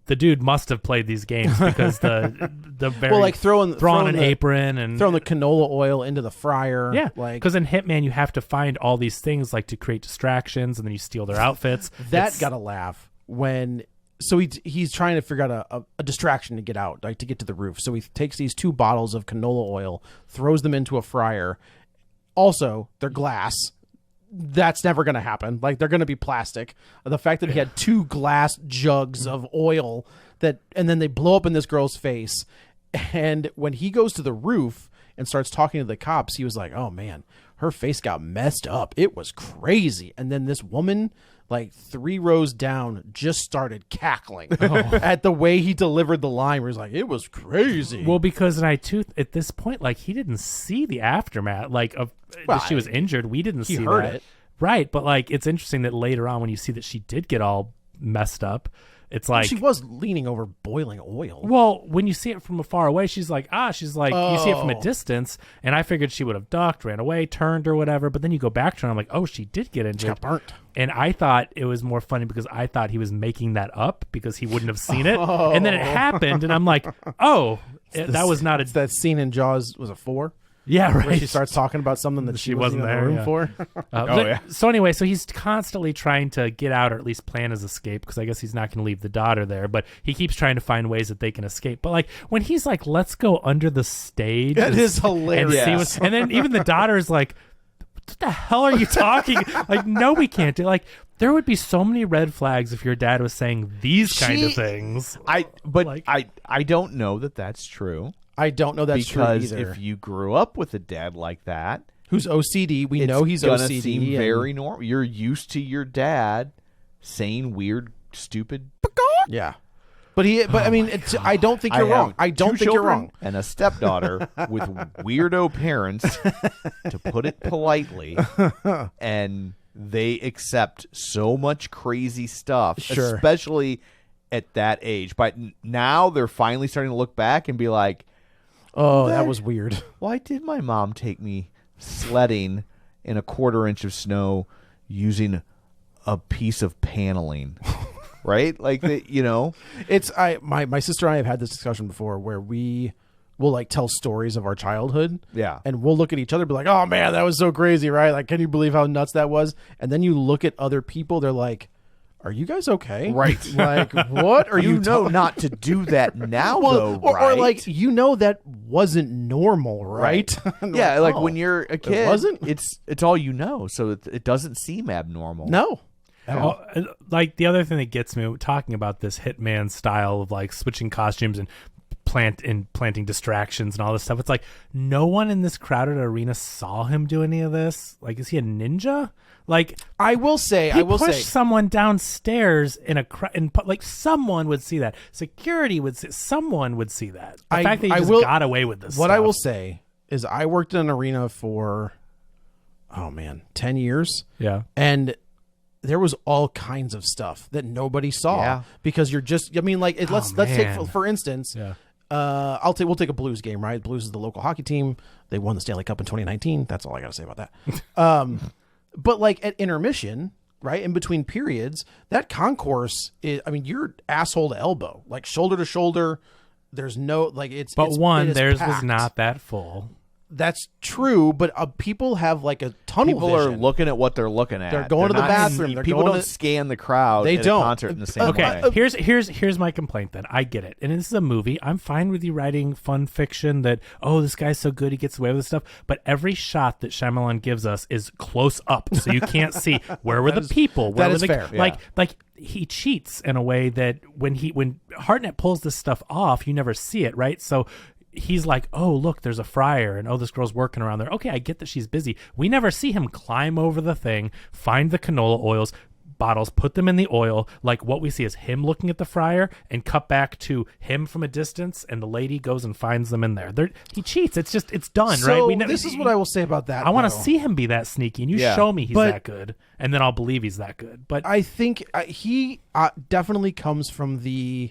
the dude must have played these games because the very throwing an apron and throwing the canola oil into the fryer. Yeah, because in Hitman you have to find all these things like to create distractions, and then you steal their outfits. That got a laugh when. So he's trying to figure out a distraction to get out, like to get to the roof. So he takes these 2 bottles of canola oil, throws them into a fryer. Also, they're glass. That's never going to happen. Like, they're going to be plastic. The fact that he had 2 glass jugs of oil and then they blow up in this girl's face. And when he goes to the roof and starts talking to the cops, he was like, oh man, her face got messed up. It was crazy. And then this woman, like 3 rows down, just started cackling at the way he delivered the line, where he's like, it was crazy. Well, because at this point, like, he didn't see the aftermath, like, that she was injured. We didn't see heard that. it. Right, but like, it's interesting that later on when you see that she did get all messed up, it's like she was leaning over boiling oil. Well, when you see it from afar away, she's like, you see it from a distance, and I figured she would have ducked, ran away, turned or whatever, but then you go back to her and I'm like, oh, she did get injured. She got burnt. And I thought it was more funny because I thought he was making that up because he wouldn't have seen it. And then it happened, and I'm like, that was not that scene in Jaws, was a 4? Yeah, right. Where she starts talking about something that she wasn't in the room for. So anyway, so he's constantly trying to get out, or at least plan his escape, because I guess he's not going to leave the daughter there, but he keeps trying to find ways that they can escape. But like when he's like, let's go under the stage. That is hilarious. And then even the daughter is like, what the hell are you talking? Like, no, we can't do. Like, there would be so many red flags if your dad was saying these kind of things. I don't know that that's true. I don't know that's true either. Because if you grew up with a dad like that, who's OCD, we know he's gonna OCD. Seem very normal. You're used to your dad saying weird, stupid. Yeah, but I mean, I don't think you're wrong. I don't think you're wrong. And a stepdaughter with weirdo parents, to put it politely, and they accept so much crazy stuff, especially at that age. But now they're finally starting to look back and be like, oh, that was weird. Why did my mom take me sledding in a 1/4 inch of snow using a piece of paneling? Right? Like, it's my sister and I have had this discussion before where we will like tell stories of our childhood. Yeah. And we'll look at each other and be like, oh man, that was so crazy, right? Like, can you believe how nuts that was? And then you look at other people, they're like, are you guys okay? Right. Like, what are you not to do that now, though, right? Or like, that wasn't normal, right? Yeah, like when you're a kid, it wasn't? It's all you know, so it doesn't seem abnormal. No. Like, the other thing that gets me talking about this Hitman style of like switching costumes and planting distractions and all this stuff, it's like no one in this crowded arena saw him do any of this. Like, is he a ninja? Like, I will say, someone downstairs like someone would see that. Security would see. Someone would see that. The fact that he got away with this. What stuff. I will say is, I worked in an arena for 10 years. Yeah, and there was all kinds of stuff that nobody saw because you're just. I mean, like, let's take for instance. Yeah. We'll take a Blues game, right? Blues is the local hockey team. They won the Stanley Cup in 2019. That's all I got to say about that. But like at intermission, right, in between periods, that concourse is, I mean, you're asshole to elbow, like shoulder to shoulder. There's no, like, theirs theirs was not that full. That's true, but people have like a tunnel People vision. are looking at what they're looking at. They're going to the not- bathroom. They're People going don't to- scan the crowd They at don't. a concert in the same Okay, way. here's my complaint then. I get it. And this is a movie. I'm fine with you writing fun fiction that, oh, this guy's so good, he gets away with this stuff. But every shot that Shyamalan gives us is close up, so you can't see where were the people. Where that were is the, fair. Like he cheats in a way that when Hartnett pulls this stuff off, you never see it, right? So he's like, oh, look, there's a fryer, and oh, this girl's working around there. Okay, I get that she's busy. We never see him climb over the thing, find the canola oils bottles, put them in the oil. Like, what we see is him looking at the fryer and cut back to him from a distance, and the lady goes and finds them in there. He cheats. It's done, So right? this is what I will say about that. I want to though. see him be that sneaky, and you Yeah. show me he's But- that good, and then I'll believe he's that good. But I think he definitely comes from the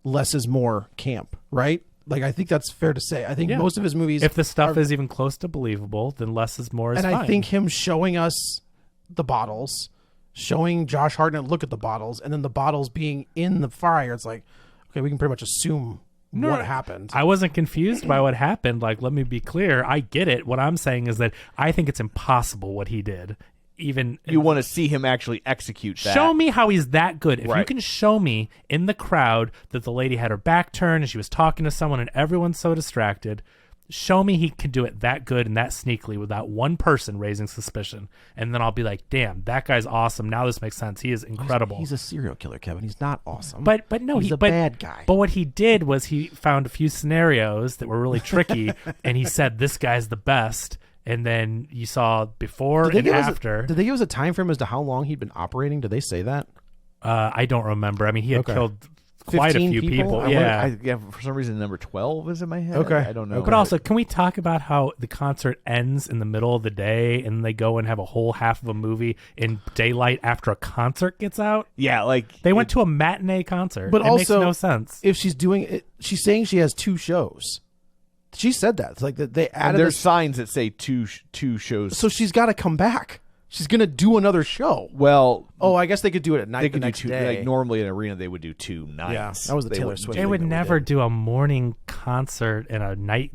less is more camp, right? Like, I think that's fair to say. I think Yeah. most of his movies, if the stuff is even close to believable, then less is more is and fine. I think him showing us the bottles, showing Josh Hartnett look at the bottles, and then the bottles being in the fryer, it's like, okay, we can pretty much assume what happened. I wasn't confused by what happened. Like, let me be clear. I get it. What I'm saying is that I think it's impossible what he did. Even You want to see him actually execute that. show me how he's that good. If you Right. can show me in the crowd that the lady had her back turned and she was talking to someone and everyone's so distracted, show me he can do it that good and that sneakily without one person raising suspicion. And then I'll be like, damn, that guy's awesome. Now this makes sense. He is incredible. He's a serial killer, Kevin. He's not awesome. But no, he's a but, bad guy. But what he did was he found a few scenarios that were really tricky, and he said, this guy's the best. And then you saw before and after. Did they give us a time frame as to how long he'd been operating? Did they say that? I don't remember. I mean, he had Okay. killed quite a 15 few people? people. I Yeah. For some reason, number 12 is in my head. Okay. I don't know. But also, can we talk about how the concert ends in the middle of the day and they go and have a whole half of a movie in daylight after a concert gets out? yeah, like They went to a matinee concert. But it also, makes no sense. If she's doing it, she's saying she has 2 shows. She said that. It's like that they and added there's this, signs that say two shows. so she's got to come back. She's going to do another show. well, Oh, I guess they could do it at night they the could do next two. day. Like normally in an arena, they would do 2 nights. Yeah, that was the They Taylor wouldn't Swift do- They would that we never did. do a morning concert and a night.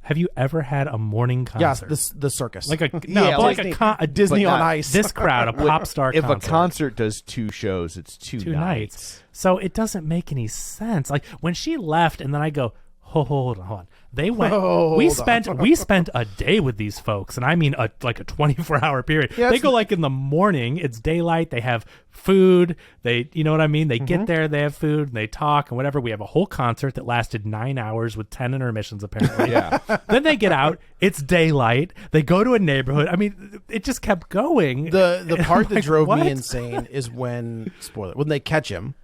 Have you ever had a morning Yes, concert? the circus. Like a Yeah, but like Disney- a Disney but on not- Ice. this crowd, a pop star If concert. a concert does 2 shows, it's 2 2 nights. So it doesn't make any sense. Like when she left, and then I go, hold on. They went. we spent a day with these folks, and I mean like a 24-hour period. Yeah, They it's- go like in the morning. It's daylight. They have food. You know what I mean. They Mm-hmm. get there. They have food, and they talk and whatever. We have a whole concert that lasted 9 hours with 10 intermissions apparently. Yeah. Then they get out. It's daylight. They go to a neighborhood. I mean, it just kept going. the part that Like, drove what? me insane is when they catch him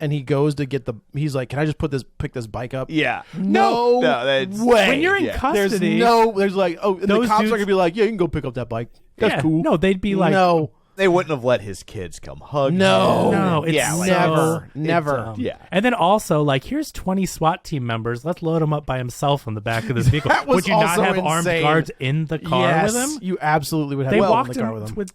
and he goes to get he's like, can I just pick this bike up? Yeah. No, that's way. When you're in Yeah. custody, there's like, oh, and the Those cops dudes- are gonna be like, yeah, you can go pick up that bike. That's yeah, cool. No, they'd be like, no, They wouldn't have let his kids come hug No. him. No, it's yeah, like, so never. dumb. Yeah. And then also, like, here's 20 SWAT team members. Let's load him up by himself in the back of this vehicle. That was Would you not also have armed insane. guards in the car yes, with him? you absolutely would have They well, walked in the car him with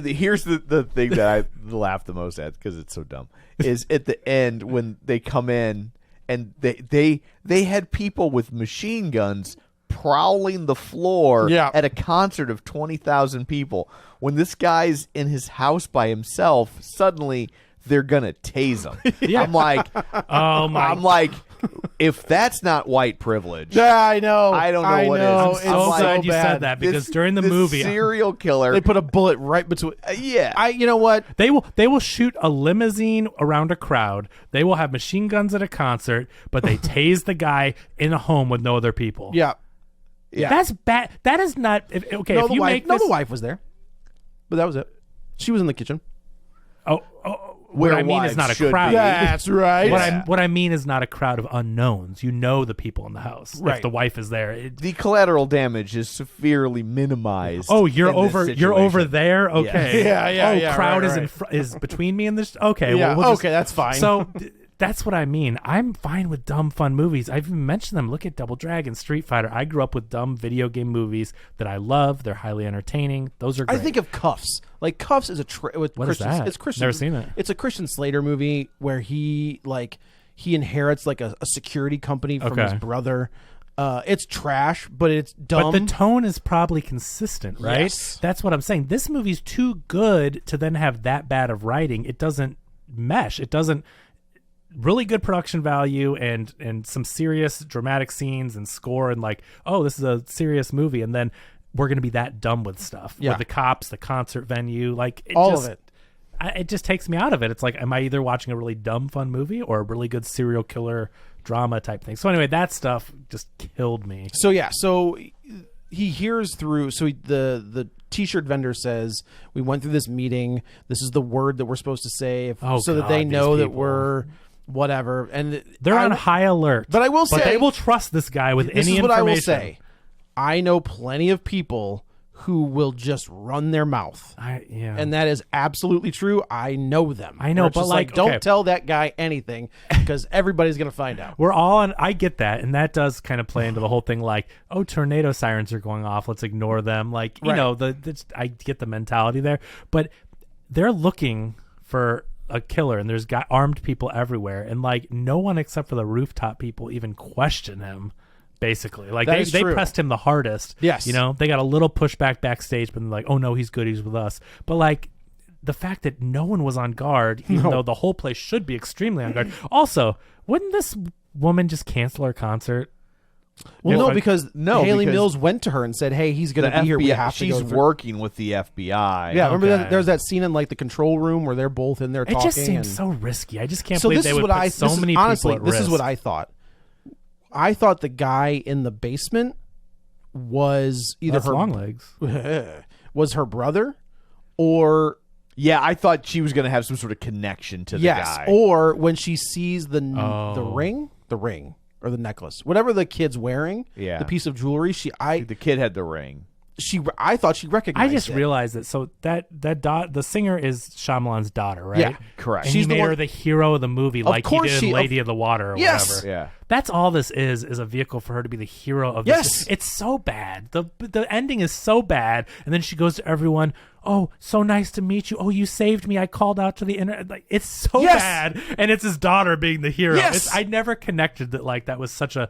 him. Here's the thing that I laugh the most at because it's so dumb is at the end when they come in and they had people with machine guns prowling the floor Yeah. at a concert of 20,000 people. When this guy's in his house by himself, suddenly they're gonna tase him. Yeah. I'm like, Oh, my. I'm like, if that's not white privilege, Yeah, I know. I don't know what is. I'm It's so like- glad you bad. said that because this- during the this movie, serial killer, They put a bullet right between. yeah, You know what? they will shoot a limousine around a crowd. They will have machine guns at a concert, but they tase the guy in a home with no other people. Yeah. That's bad. That is not okay. No, if the you wife. make No, this, the wife was there, but that was it. She was in the kitchen. what Where I mean is wives not a should be. crowd. That's right. What I mean is not a crowd of unknowns. You know the people in the house. Right. If the wife is there. the collateral damage is severely minimized. Oh, you're in this over. You're over situation. there. Okay. Yeah, Oh, yeah, crowd right, is right. is between me and this. Okay. Yeah, Well, we'll just- okay, that's fine. So that's what I mean. I'm fine with dumb, fun movies. I've even mentioned them. Look at Double Dragon, Street Fighter. I grew up with dumb video game movies that I love. They're highly entertaining. Those are great. I think of Cuffs. Like Cuffs is with What is Christian. that? It's Christian. Never seen it. It's a Christian Slater movie where he inherits like a security company from his Okay. brother, It's trash, but it's dumb. But the tone is probably consistent, right? Yes. That's what I'm saying. This movie's too good to then have that bad of writing. It doesn't mesh. It doesn't. Really good production value and some serious dramatic scenes and score and like, oh, this is a serious movie, and then we're gonna be that dumb with stuff with the cops, the concert venue, like all of it. It just takes me out of it. It's like, am I either watching a really dumb fun movie or a really good serial killer drama type thing? So anyway, that stuff just killed me. So he hears through. So the T-shirt vendor says, we went through this meeting. This is the word that we're supposed to say, that they know that we're whatever. And they're on high alert. But I will say, they will trust this guy with any information. This is what I will say. I know plenty of people who will just run their mouth. And that is absolutely true. I know them. I know, but like don't tell that guy anything because everybody's going to find out. We're all on. I get that. And that does kind of play into the whole thing like, oh, tornado sirens are going off. Let's ignore them. Like, you know, I get the mentality there. But they're looking for a killer and there's armed people everywhere. And like no one except for the rooftop people even question him. Basically, like they pressed him the hardest. Yes, you know, they got a little pushback backstage, but they're like, "Oh no, he's good, he's with us." But like the fact that no one was on guard, even though the whole place should be extremely on guard. Also, wouldn't this woman just cancel her concert? Well, because Hayley Mills went to her and said, "Hey, he's going to be here. We have to go." She's working with the FBI. Yeah, remember there's that scene in like the control room where they're both in there talking. It just seems so risky. I just can't believe they would put so many people at risk. This is what I thought. I thought the guy in the basement was either her long legs, was her brother, or I thought she was going to have some sort of connection to the guy. Or when she sees the ring or the necklace, whatever the kid's wearing, the piece of jewelry. The kid had the ring. I thought she recognized. I just realized that. So the singer is Shyamalan's daughter, right? Yeah, correct. And he made her the hero of the movie, like he did in Lady of the Water or whatever. Yeah. That's all this is a vehicle for her to be the hero of this. It's so bad. The ending is so bad. And then she goes to everyone, "Oh, so nice to meet you. Oh, you saved me. I called out to the internet." Like, it's so bad. And it's his daughter being the hero. Yes. I never connected that like that was such a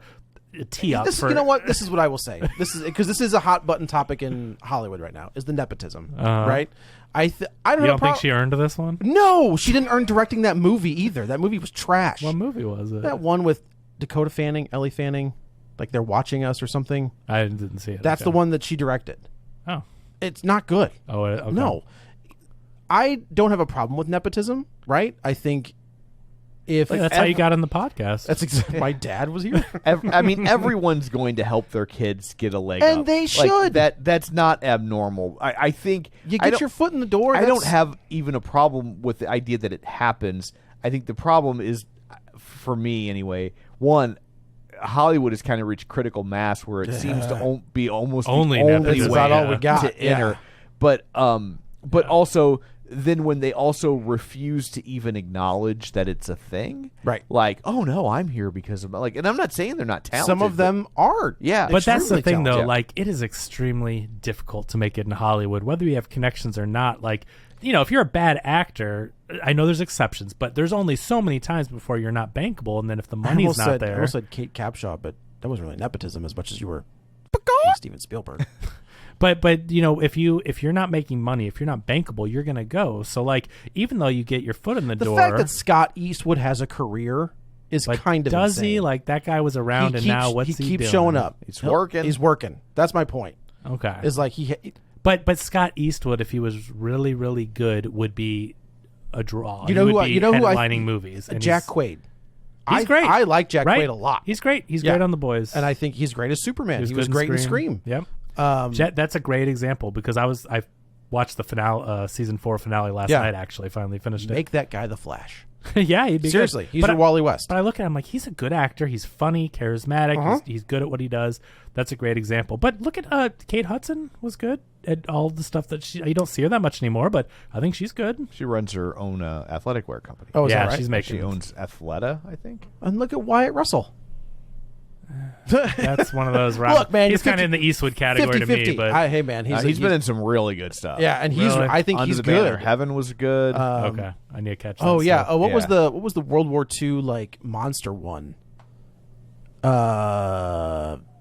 tee up. You know what? This is what I will say. This is because this is a hot button topic in Hollywood right now. Is the nepotism, right? I don't think she earned this one? No, she didn't earn directing that movie either. That movie was trash. What movie was it? That one with Dakota Fanning, Ellie Fanning, like They're Watching Us or something. I didn't see it. That's the one that she directed. Oh, it's not good. Oh, okay. No, I don't have a problem with nepotism. Right? I think. That's how you got on the podcast. That's exactly. My dad was here. I mean, everyone's going to help their kids get a leg up. And they should. That's not abnormal. I think you get your foot in the door. I don't have even a problem with the idea that it happens. I think the problem is, for me anyway, one, Hollywood has kind of reached critical mass where it seems to be almost only the only nepotism. way That's all we got. to enter. But also. Then when they also refuse to even acknowledge that it's a thing, right? Like, oh no, I'm here because of like, and I'm not saying they're not talented. Some of them are, but that's the thing, though. Yeah. Like, it is extremely difficult to make it in Hollywood, whether you have connections or not. Like, you know, if you're a bad actor, I know there's exceptions, but there's only so many times before you're not bankable, and then if the money's not there, I almost said Kate Capshaw, but that wasn't really nepotism as much as you were Steven Spielberg. But you know, if you're not making money, if you're not bankable, you're gonna go. So like, even though you get your foot in the door, the fact that Scott Eastwood has a career is kind of does insane. he? Like, that guy was around, and now what's he doing? He keeps showing up. He's working. He's working. That's my point. Okay, is like But Scott Eastwood, if he was really really good, would be a draw. You know who? Headlining movies. And Jack Quaid. He's great. I like Jack Quaid a lot. He's great. He's great on The Boys, and I think he's great as Superman. He was great in Scream. Yep. That's a great example because I watched the finale, season 4 finale last night. Actually, finally finished it. Make that guy the Flash. Yeah, he'd be seriously. Good. He's your Wally West. But I look at him like he's a good actor. He's funny, charismatic. He's good at what he does. That's a great example. But look at Kate Hudson was good at all the stuff that you don't see her that much anymore. But I think she's good. She runs her own athletic wear company. Oh, is yeah, that right? She's making. She owns Athleta, I think. And look at Wyatt Russell. That's one of those. Look, man, he's kind of in the Eastwood category 50-50. to me. But hey, man, he's been in some really good stuff. Yeah, and I think Under he's the good. Banner Heaven was good. Okay, I need to catch that. Oh yeah. stuff. What was the World War II like monster one?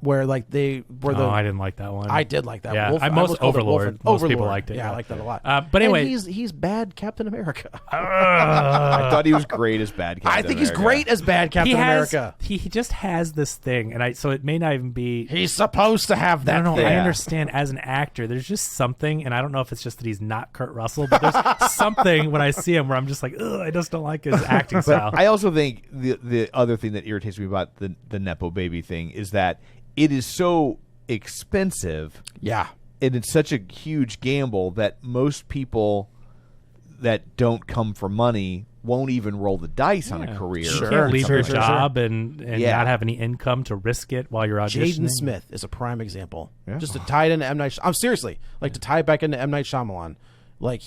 where like they were I didn't like that one. I did like that. Yeah, Wolf, I almost called it Overlord. Wolf. Most people liked it. Yeah, I like that a lot. But anyway, and he's bad Captain America. I thought he was great as bad Captain I think he's America. great as bad Captain America. He just has this thing, and so it may not even be. He's supposed to have that. I don't know. thing. I understand as an actor, there's just something, and I don't know if it's just that he's not Kurt Russell, but there's something when I see him where I'm just like, ugh, I just don't like his acting style. I also think the other thing that irritates me about the Nepo baby thing is that it is so expensive. Yeah. And it's such a huge gamble that most people that don't come for money won't even roll the dice on a career. You can't leave your job and Yeah. not have any income to risk it while you're auditioning. Jaden Smith is a prime example. Yeah. Just to tie it into M. Night. I'm seriously like to tie it back into M. Night Shyamalan. Like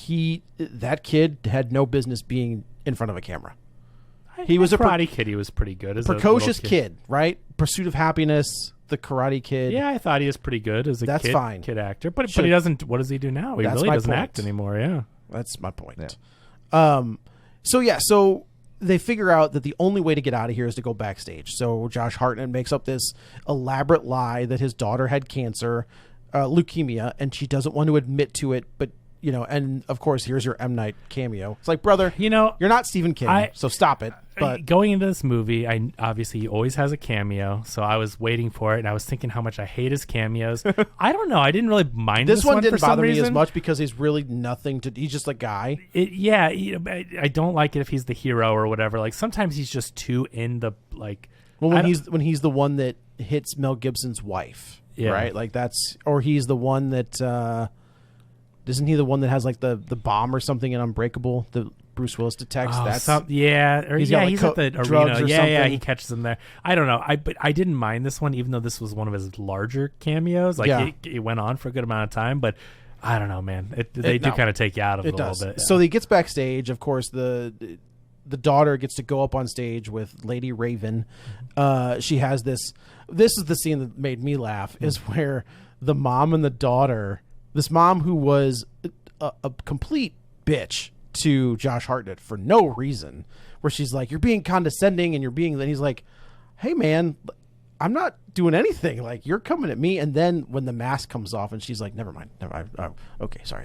that kid had no business being in front of a camera. He was a Karate Kid. He was pretty good as precocious a little kid, right? Pursuit of Happiness, The Karate Kid. Yeah, I thought he was pretty good as a That's fine. kid actor. But he doesn't. What does he do now? He That's really my doesn't point. act anymore. Yeah. That's my point. Yeah. So they figure out that the only way to get out of here is to go backstage. So Josh Hartnett makes up this elaborate lie that his daughter had cancer, leukemia, and she doesn't want to admit to it. But and of course, here's your M. Night cameo. It's like, brother, you're not Stephen King, so stop it. But going into this movie, obviously he always has a cameo, so I was waiting for it, and I was thinking how much I hate his cameos. I don't know. I didn't really mind this one didn't for some bother me reason. as much because he's really nothing to. He's just a guy. I don't like it if he's the hero or whatever. Like sometimes he's just too in the like. Well, when he's the one that hits Mel Gibson's wife, right? Like or he's the one that. Isn't he the one that has like the bomb or something in Unbreakable that Bruce Willis detects? He's at the arena. Yeah, he catches him there. I don't know. But I didn't mind this one, even though this was one of his larger cameos. Like it went on for a good amount of time, but I don't know, man. They do kind of take you out of it a little bit. So he gets backstage. Of course, the daughter gets to go up on stage with Lady Raven. She has this. This is the scene that made me laugh. Is where the mom and the daughter. This mom who was a complete bitch to Josh Hartnett for no reason, where she's like, "You're being condescending," and then he's like, "Hey man, I'm not doing anything. Like you're coming at me." And then when the mask comes off, and she's like, "Never mind. Okay, sorry."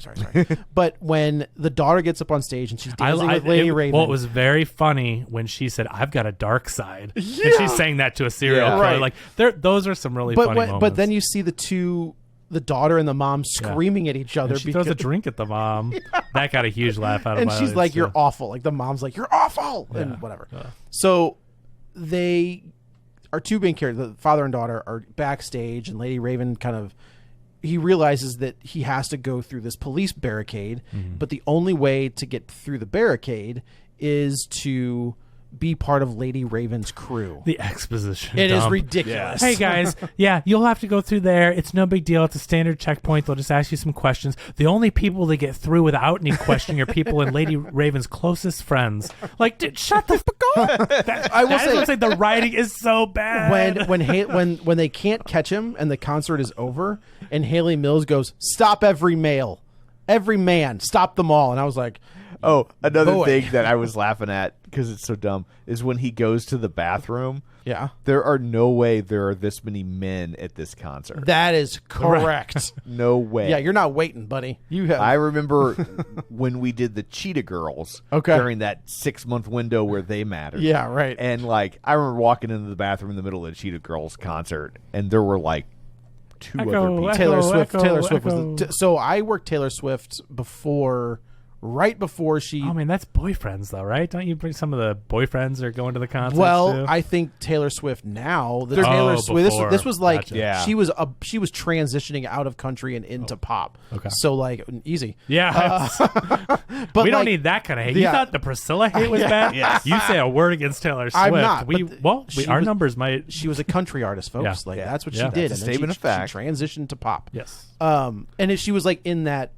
But when the daughter gets up on stage and she's dancing with Lady Raven, well, it was very funny when she said, "I've got a dark side," and she's saying that to a serial killer. Right. Like those are some really funny moments. But then you see the daughter and the mom screaming at each other. And she throws a drink at the mom. That got a huge laugh out of and my she's audience, like, too. "You're awful." Like the mom's like, "You're awful," and whatever. So they are two main characters. The father and daughter are backstage, and Lady Raven he realizes that he has to go through this police barricade, but the only way to get through the barricade is to be part of Lady Raven's crew. The exposition. It is dump. ridiculous. Hey guys, you'll have to go through there. It's no big deal. It's a standard checkpoint. They'll just ask you some questions. The only people that get through without any questioning are people in Lady Raven's closest friends. Like, dude, shut the fuck up. I will say the writing is so bad. When they can't catch him and the concert is over, and Hayley Mills goes, "Stop every man, stop them all," and I was like, "Oh, another boy." thing that I was laughing at because it's so dumb is when he goes to the bathroom. Yeah, there are no way there are this many men at this concert. That is correct. No way. Yeah, you're not waiting, buddy. You have. I remember when we did the Cheetah Girls during that 6-month window where they mattered. Yeah, right. And like I remember walking into the bathroom in the middle of the Cheetah Girls concert, and there were like two other people. Taylor Swift was so I worked Taylor Swift right before she. Oh man, that's boyfriends though, right? Don't you bring some of the boyfriends are going to the concert? Well, too? I think Taylor Swift now. Taylor Swift. This was like gotcha. she was transitioning out of country and into pop. Okay, so like easy. Yeah, but we don't need that kind of hate. You thought the Priscilla hate was bad? Yes. You say a word against Taylor Swift. I'm not. Our numbers might. She was a country artist, folks. Yeah. That's what she That's did. a And statement of fact. She transitioned to pop. Yes. And she was like in that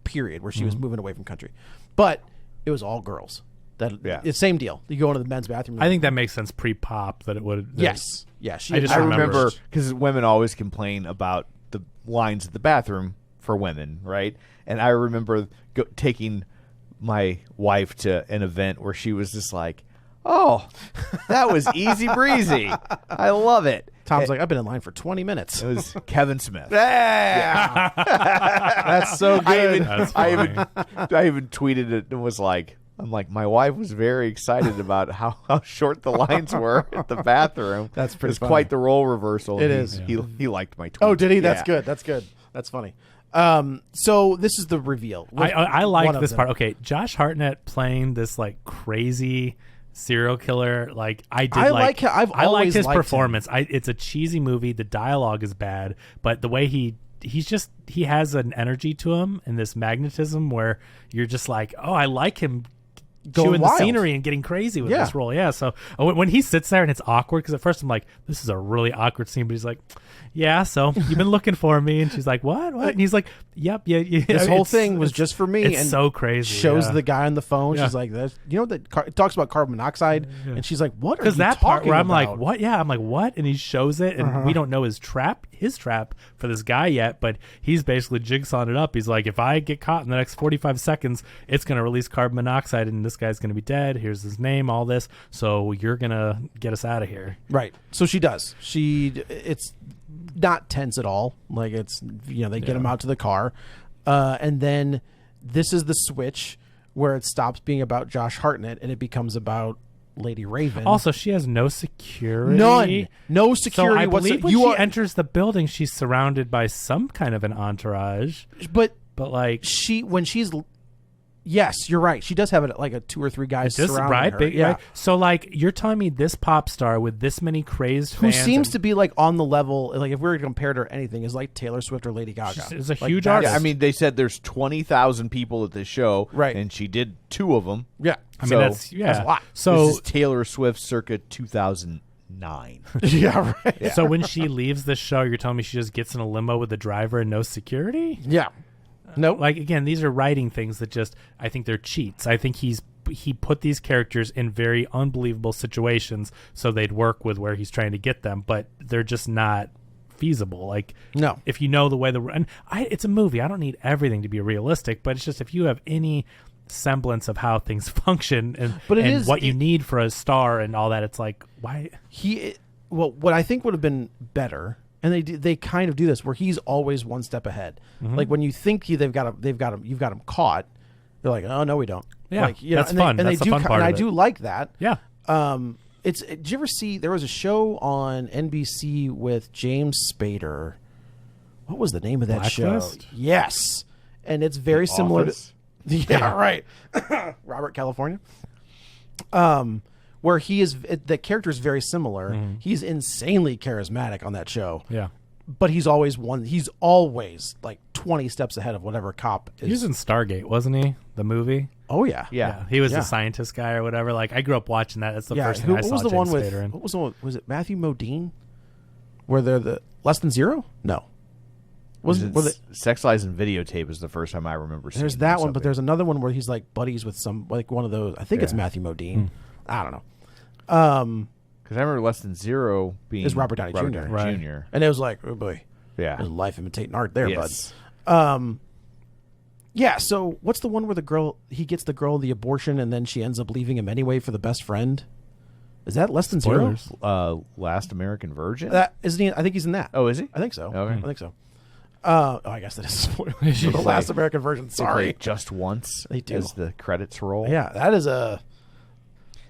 period where she was moving away from country. But it was all girls. It's the same deal. You go into the men's bathroom. I think that makes sense pre-pop that it would. Yes. Yeah. I remember because women always complain about the lines at the bathroom for women, right? And I remember taking my wife to an event where she was just like, Oh, that was easy breezy. I love it. Tom's like, I've been in line for 20 minutes. It was Kevin Smith. Yeah. That's so good. I even tweeted it and was like, I'm like, my wife was very excited about how short the lines were at the bathroom. That's pretty It's funny. quite the role reversal. It is. He liked my tweet. Oh, did he? That's Yeah. good. That's good. That's funny. So this is the reveal. I like One of this them. part. Okay, Josh Hartnett playing this like crazy serial killer. Like I've I like liked his liked him. performance. It's a cheesy movie. The dialogue is bad, but the way he has an energy to him and this magnetism where you're just like, oh, I like him Going chewing wild. the scenery and getting crazy with Yeah. this role. Yeah. So when he sits there and it's awkward, because at first I'm like, this is a really awkward scene, but he's like, yeah, so you've been looking for me, and she's like, what? And he's like, yep, yeah. This whole thing was just for me. It's and so crazy. shows yeah. the guy on the phone. Yeah. She's like, you know that it talks about carbon monoxide, and she's like, what are you Because that part talking where I'm about? like, what? Yeah, I'm like, what? And he shows it, and we don't know his trap for this guy yet, but he's basically jigsawing it up. He's like, if I get caught in the next 45 seconds, it's going to release carbon monoxide, and this guy's going to be dead. Here's his name, all this. So you're going to get us out of here. Right. So she does. It's not tense at all. Like it's, they get him out to the car. And then this is the switch where it stops being about Josh Hartnett and it becomes about Lady Raven. Also, she has no security. None. No security So I believe when whatsoever. she enters the building, she's surrounded by some kind of an entourage. But like, yes, you're right. She does have like a 2 or 3 guys this surrounding right, her. big, yeah. right? So like, you're telling me this pop star with this many crazed Who fans seems and- to be like on the level, like if we were to compare her to anything, is like Taylor Swift or Lady Gaga. She's a Like, huge that's- artist. Yeah, I mean, they said there's 20,000 people at this show, Right. And she did 2 of them. Yeah. I mean, So, that's a lot. So this is Taylor Swift circa 2009. Yeah, right. So when she leaves the show, you're telling me she just gets in a limo with the driver and no security? Yeah. No. Like, again, these are writing things that just, I think they're cheats. I think he put these characters in very unbelievable situations so they'd work with where he's trying to get them, but they're just not feasible. Like, No. if you know the way it's a movie. I don't need everything to be realistic, but it's just if you have any semblance of how things function and what you need for a star and all that, it's like, why? What I think would have been better, and they kind of do this where he's always one step ahead. Like when you think you've got him caught, they're like, oh no, we don't. Yeah, like, that's fun. That's the fun part and I of it. do like that. Yeah. Did you ever see? There was a show on NBC with James Spader. What was the name of that Blacklist? show? Yes, and it's very similar Office? to. Yeah, right. Robert California. Where the character is very similar. He's insanely charismatic on that show. Yeah. But he's always like 20 steps ahead of whatever cop is. He was in Stargate, wasn't he? The movie? Oh yeah. Yeah. He was Yeah. the scientist guy or whatever. Like, I grew up watching that. That's the Yeah. first thing What I saw was the James one with? Spader in. What was the one? Was it Matthew Modine? Where they're the Less Than Zero? No. Was it? Sex Lies and Videotape is the first time I remember seeing There's that one, but something. there's another one where he's like buddies with some like one of those. I think it's Yeah. Matthew Modine. I don't know. Because I remember Less Than Zero being It's Robert Downey Jr. Right. Jr. And it was like, oh boy, Yeah. there's life imitating art there, Yes. bud. Yeah. So what's the one where he gets the girl the abortion and then she ends up leaving him anyway for the best friend? Is that Less Than Spoilers. Zero? Last American Virgin? That isn't he? I think he's in that. Oh, is he? I think so. Okay. I think so. I guess that is a spoiler. For the last American version. They Sorry. play Just Once They do. as the credits roll. Yeah, that is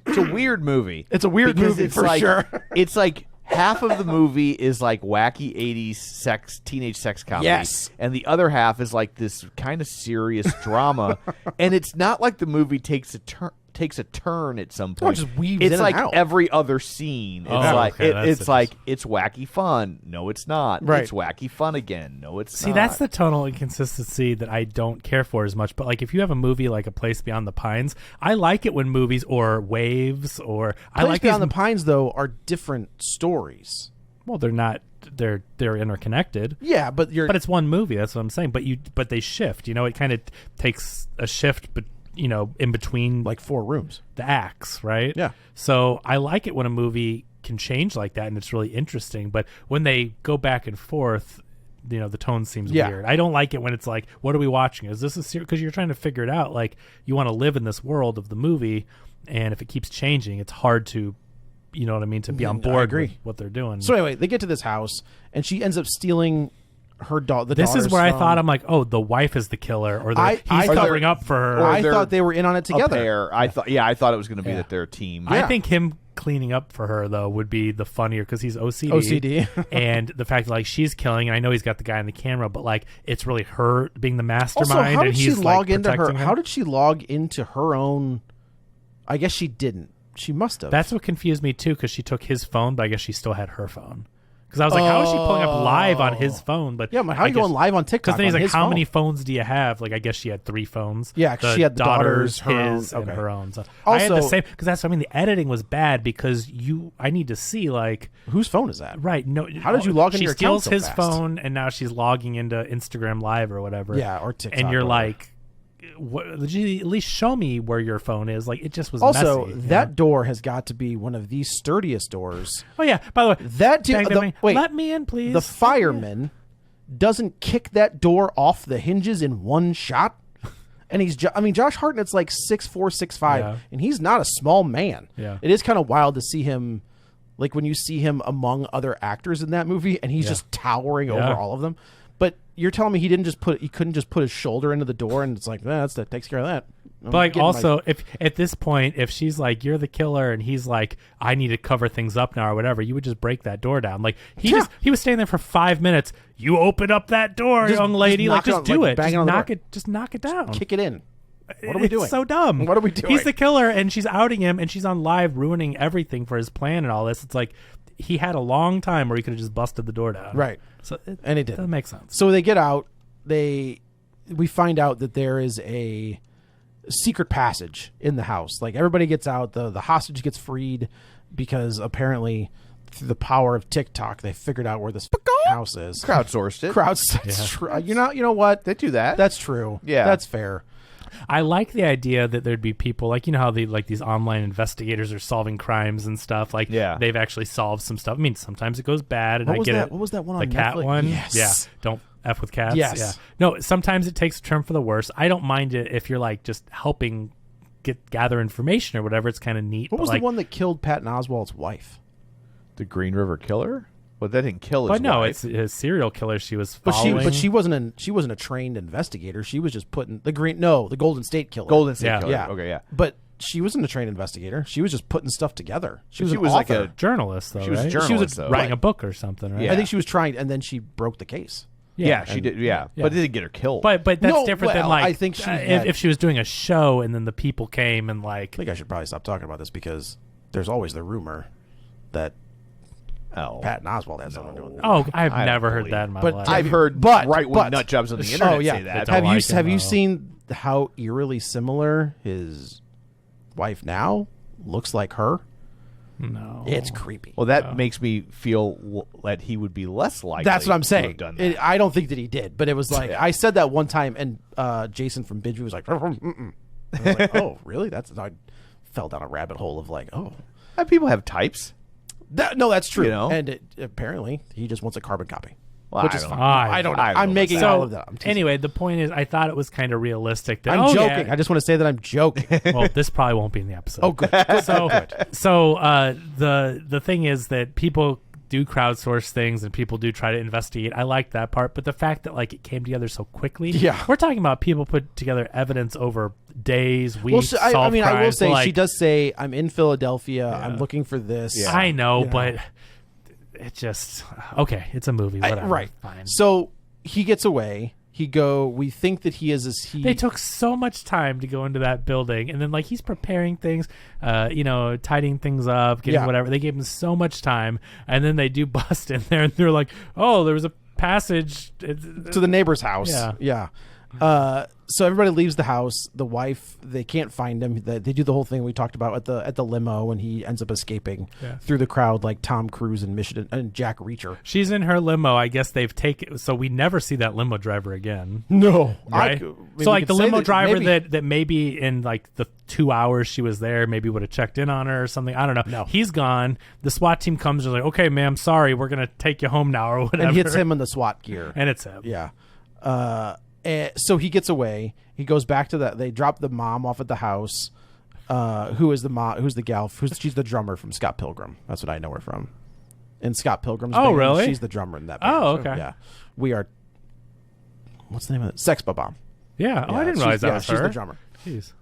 It's a weird movie. It's a weird Because movie it's for like, sure. It's like half of the movie is like wacky 80s teenage sex comedy. Yes. And the other half is like this kind of serious drama. And it's not like the movie takes a turn at some point. just weaves it's in and like out. every other scene. It's Oh, like okay, that's it's like it's wacky fun. No, it's not. Right. It's wacky fun again. No, it's See, not. that's the tonal inconsistency that I don't care for as much. But like, if you have a movie like A Place Beyond the Pines, I like it when movies or Waves or I Place like Beyond these. the Pines, though, are different stories. Well, they're not. They're interconnected. Yeah, but But it's one movie. That's what I'm saying. But they shift. It kind of takes a shift, but in between like 4 rooms. the acts, right? Yeah. So I like it when a movie can change like that, and it's really interesting. But when they go back and forth, the tone seems weird. I don't like it when it's like, what are we watching? Is this a series? Because you're trying to figure it out. Like, you want to live in this world of the movie, and if it keeps changing, it's hard to, you know what I mean, to be on board with what they're doing. So anyway, they get to this house, and she ends up stealing her daughter. This is where I thought, I'm like, oh, the wife is the killer, or he's covering up for her. I thought they were in on it together. Pair. I thought it was going to be that they're a team. I think him cleaning up for her though would be the funnier, because he's OCD, and the fact that like she's killing, and I know he's got the guy on the camera, but like it's really her being the mastermind. Also, how did and she he's log like into her? protecting him. How did she log into her own? I guess she didn't. She must have. That's what confused me too, because she took his phone, but I guess she still had her phone. Because I was like, how is she pulling up live on his phone? But yeah, how are you going live on TikTok? Because then he's like, how phone? many phones do you have? Like, I guess she had 3 phones. Yeah, she had the daughter's, his, her own. and her own. So Also, I had the same, because that's what I mean. The editing was bad because I need to see like whose phone is that? Right. No. How did you log into your account? She steals so his fast? phone, and now she's logging into Instagram Live or whatever. Yeah, or TikTok. And you're or like, did you at least show me where your phone is? Like, it just was also messy, that door has got to be one of the sturdiest doors. Oh yeah. By the way, that wait, let me in, please. The fireman doesn't kick that door off the hinges in one shot. And Josh Hartnett's like 6'4", 6'5", and he's not a small man. Yeah. It is kind of wild to see him, like when you see him among other actors in that movie, and he's just towering over all of them. But you're telling me he couldn't just put his shoulder into the door, and it's like, that takes care of that. But like, also, if at this point, if she's like, you're the killer, and he's like, I need to cover things up now or whatever, you would just break that door down. Like, he was staying there for 5 minutes. You open up that door, young lady. Just do it. Just knock it down. Kick it in. What are we doing? It's so dumb. What are we doing? He's the killer, and she's outing him, and she's on live ruining everything for his plan and all this. It's like, he had a long time where he could have just busted the door down. Right. So and it did. That makes sense. So they get out. We find out that there is a secret passage in the house. Like, everybody gets out. The hostage gets freed because apparently through the power of TikTok, they figured out where this house is. Crowdsourced it. Crowdsourced. You know what? They do that. That's true. Yeah. That's fair. I like the idea that there'd be people like, you know how these online investigators are solving crimes and stuff. Like, they've actually solved some stuff. I mean, sometimes it goes bad, and What was that one on the cat Netflix? one? Yes. Yeah. Don't F with cats. Yes. Yeah. No, sometimes it takes a turn for the worse. I don't mind it if you're like just helping gather information or whatever. It's kind of neat. What was the one that killed Patton Oswalt's wife? The Green River Killer? Well, that didn't kill his But no, wife. it's a serial killer she was following. But she wasn't a trained investigator. She was just putting the Golden State Killer. Golden State Killer. Yeah. Okay, yeah. But she wasn't a trained investigator. She was just putting stuff together. She was like a journalist, though. She was right? a journalist, though. Writing a book or something, right? Yeah. I think she was trying, and then she broke the case. Yeah, she did. Yeah, but it didn't get her killed. But that's No, different than well, like I think she if she was doing a show and then the people came and like. I think I should probably stop talking about this because there's always the rumor that Patton Oswalt had something to do with it. Oh, I've never heard that in my life. But I've heard right-wing nut jobs on the internet say that. Have you seen how eerily similar his wife now looks like her? No, it's creepy. Well, that makes me feel that he would be less likely. That's what I'm saying. To have done that. I don't think that he did, but it was like I said that one time, and Jason from Binge was like, mm-mm. I was like, "Oh, really?" I fell down a rabbit hole of like, "Oh, people have types." That's true. You know? And apparently, he just wants a carbon copy. Well, which is fine. I don't know. I don't I'm know. making all of that. Anyway, the point is, I thought it was kind of realistic. That, I'm joking. I just want to say that I'm joking. Well, this probably won't be in the episode. Oh, good. So the thing is that people do crowdsource things and people do try to investigate. I like that part, but the fact that like it came together so quickly. Yeah, we're talking about people put together evidence over days, weeks. Well, I mean, I will say like, she does say, "I'm in Philadelphia. I'm looking for this." Yeah. I know, but. It just okay. It's a movie, whatever. Right. Fine. So he gets away. We think that he is. They took so much time to go into that building, and then like he's preparing things, tidying things up, getting whatever. They gave him so much time, and then they do bust in there, and they're like, "Oh, there was a passage to the neighbor's house." Yeah. So everybody leaves the house. The wife, they can't find him. They do the whole thing we talked about at the limo, and he ends up escaping through the crowd like Tom Cruise and Jack Reacher. She's in her limo. I guess they've taken, so we never see that limo driver again. No, right? So like the limo driver that maybe in like the 2 hours she was there, maybe would have checked in on her or something. I don't know. No. He's gone. The SWAT team comes and is like, okay, ma'am, sorry, we're gonna take you home now or whatever. And hits him in the SWAT gear. And it's him. Yeah. So he gets away. He goes back to that. They drop the mom off at the house. Who is the mom? Who's the gal? She's the drummer from Scott Pilgrim. That's what I know her from. In Scott Pilgrim's band, really? She's the drummer in that band. Oh, okay. Yeah. We are. What's the name of it? Sex Bomb. Yeah. Oh, I didn't realize that was her. She's the drummer. Jeez.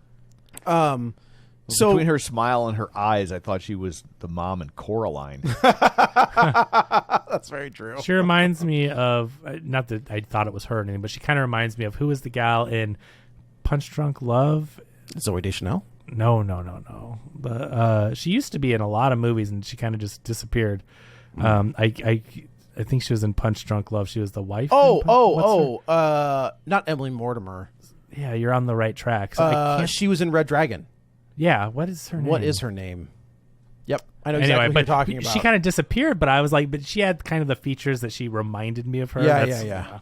So between her smile and her eyes, I thought she was the mom in Coraline. that's very true. She reminds me of, not that I thought it was her name, but she kind of reminds me of, who is the gal in Punch Drunk Love? Zooey Deschanel? No. But she used to be in a lot of movies, and she kind of just disappeared. I think she was in Punch Drunk Love. She was the wife. Not Emily Mortimer. Yeah, you're on the right track. So she was in Red Dragon. Yeah, what is her name? What is her name? Yep, I know exactly what you're talking about. She kind of disappeared, but I was like, but she had kind of the features that she reminded me of her. Yeah.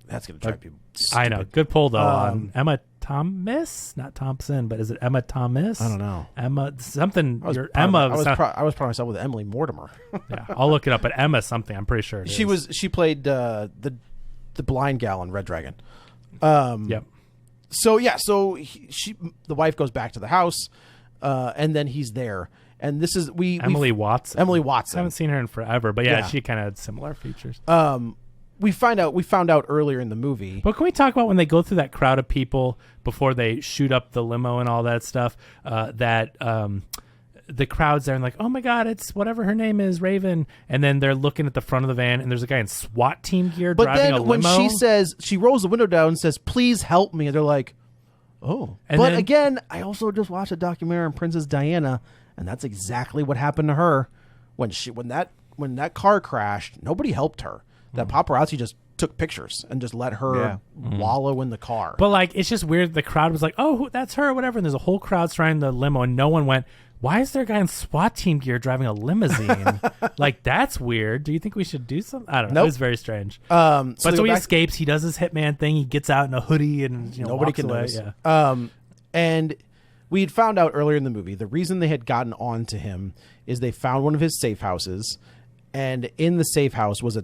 That's going to drive people stupid. I know. Good pull, though, on Emma Thomas? Not Thompson, but is it Emma Thomas? I don't know. Emma something. I was proud of myself with Emily Mortimer. Yeah, I'll look it up, but Emma something. I'm pretty sure She played the blind gal in Red Dragon. Yep. So the wife goes back to the house, and then he's there, and this is Emily Watson. Emily Watson. I haven't seen her in forever, but she kind of had similar features. We found out earlier in the movie. But can we talk about when they go through that crowd of people before they shoot up the limo and all that stuff? The crowd's there and like, oh my God, it's whatever her name is, Raven. And then they're looking at the front of the van and there's a guy in SWAT team gear driving a limo. But then when she rolls the window down and says, please help me, and they're like, oh. But again, I also just watched a documentary on Princess Diana, and that's exactly what happened to her. When that car crashed, nobody helped her. That paparazzi just took pictures and just let her wallow in the car. But like, it's just weird. The crowd was like, oh, that's her, whatever. And there's a whole crowd surrounding the limo, and no one went, why is there a guy in SWAT team gear driving a limousine? Like, that's weird. Do you think we should do something? I don't know. Nope. It was very strange. So he escapes. He does his hitman thing. He gets out in a hoodie and nobody can notice. Yeah. And we had found out earlier in the movie, the reason they had gotten on to him is they found one of his safe houses. And in the safe house was a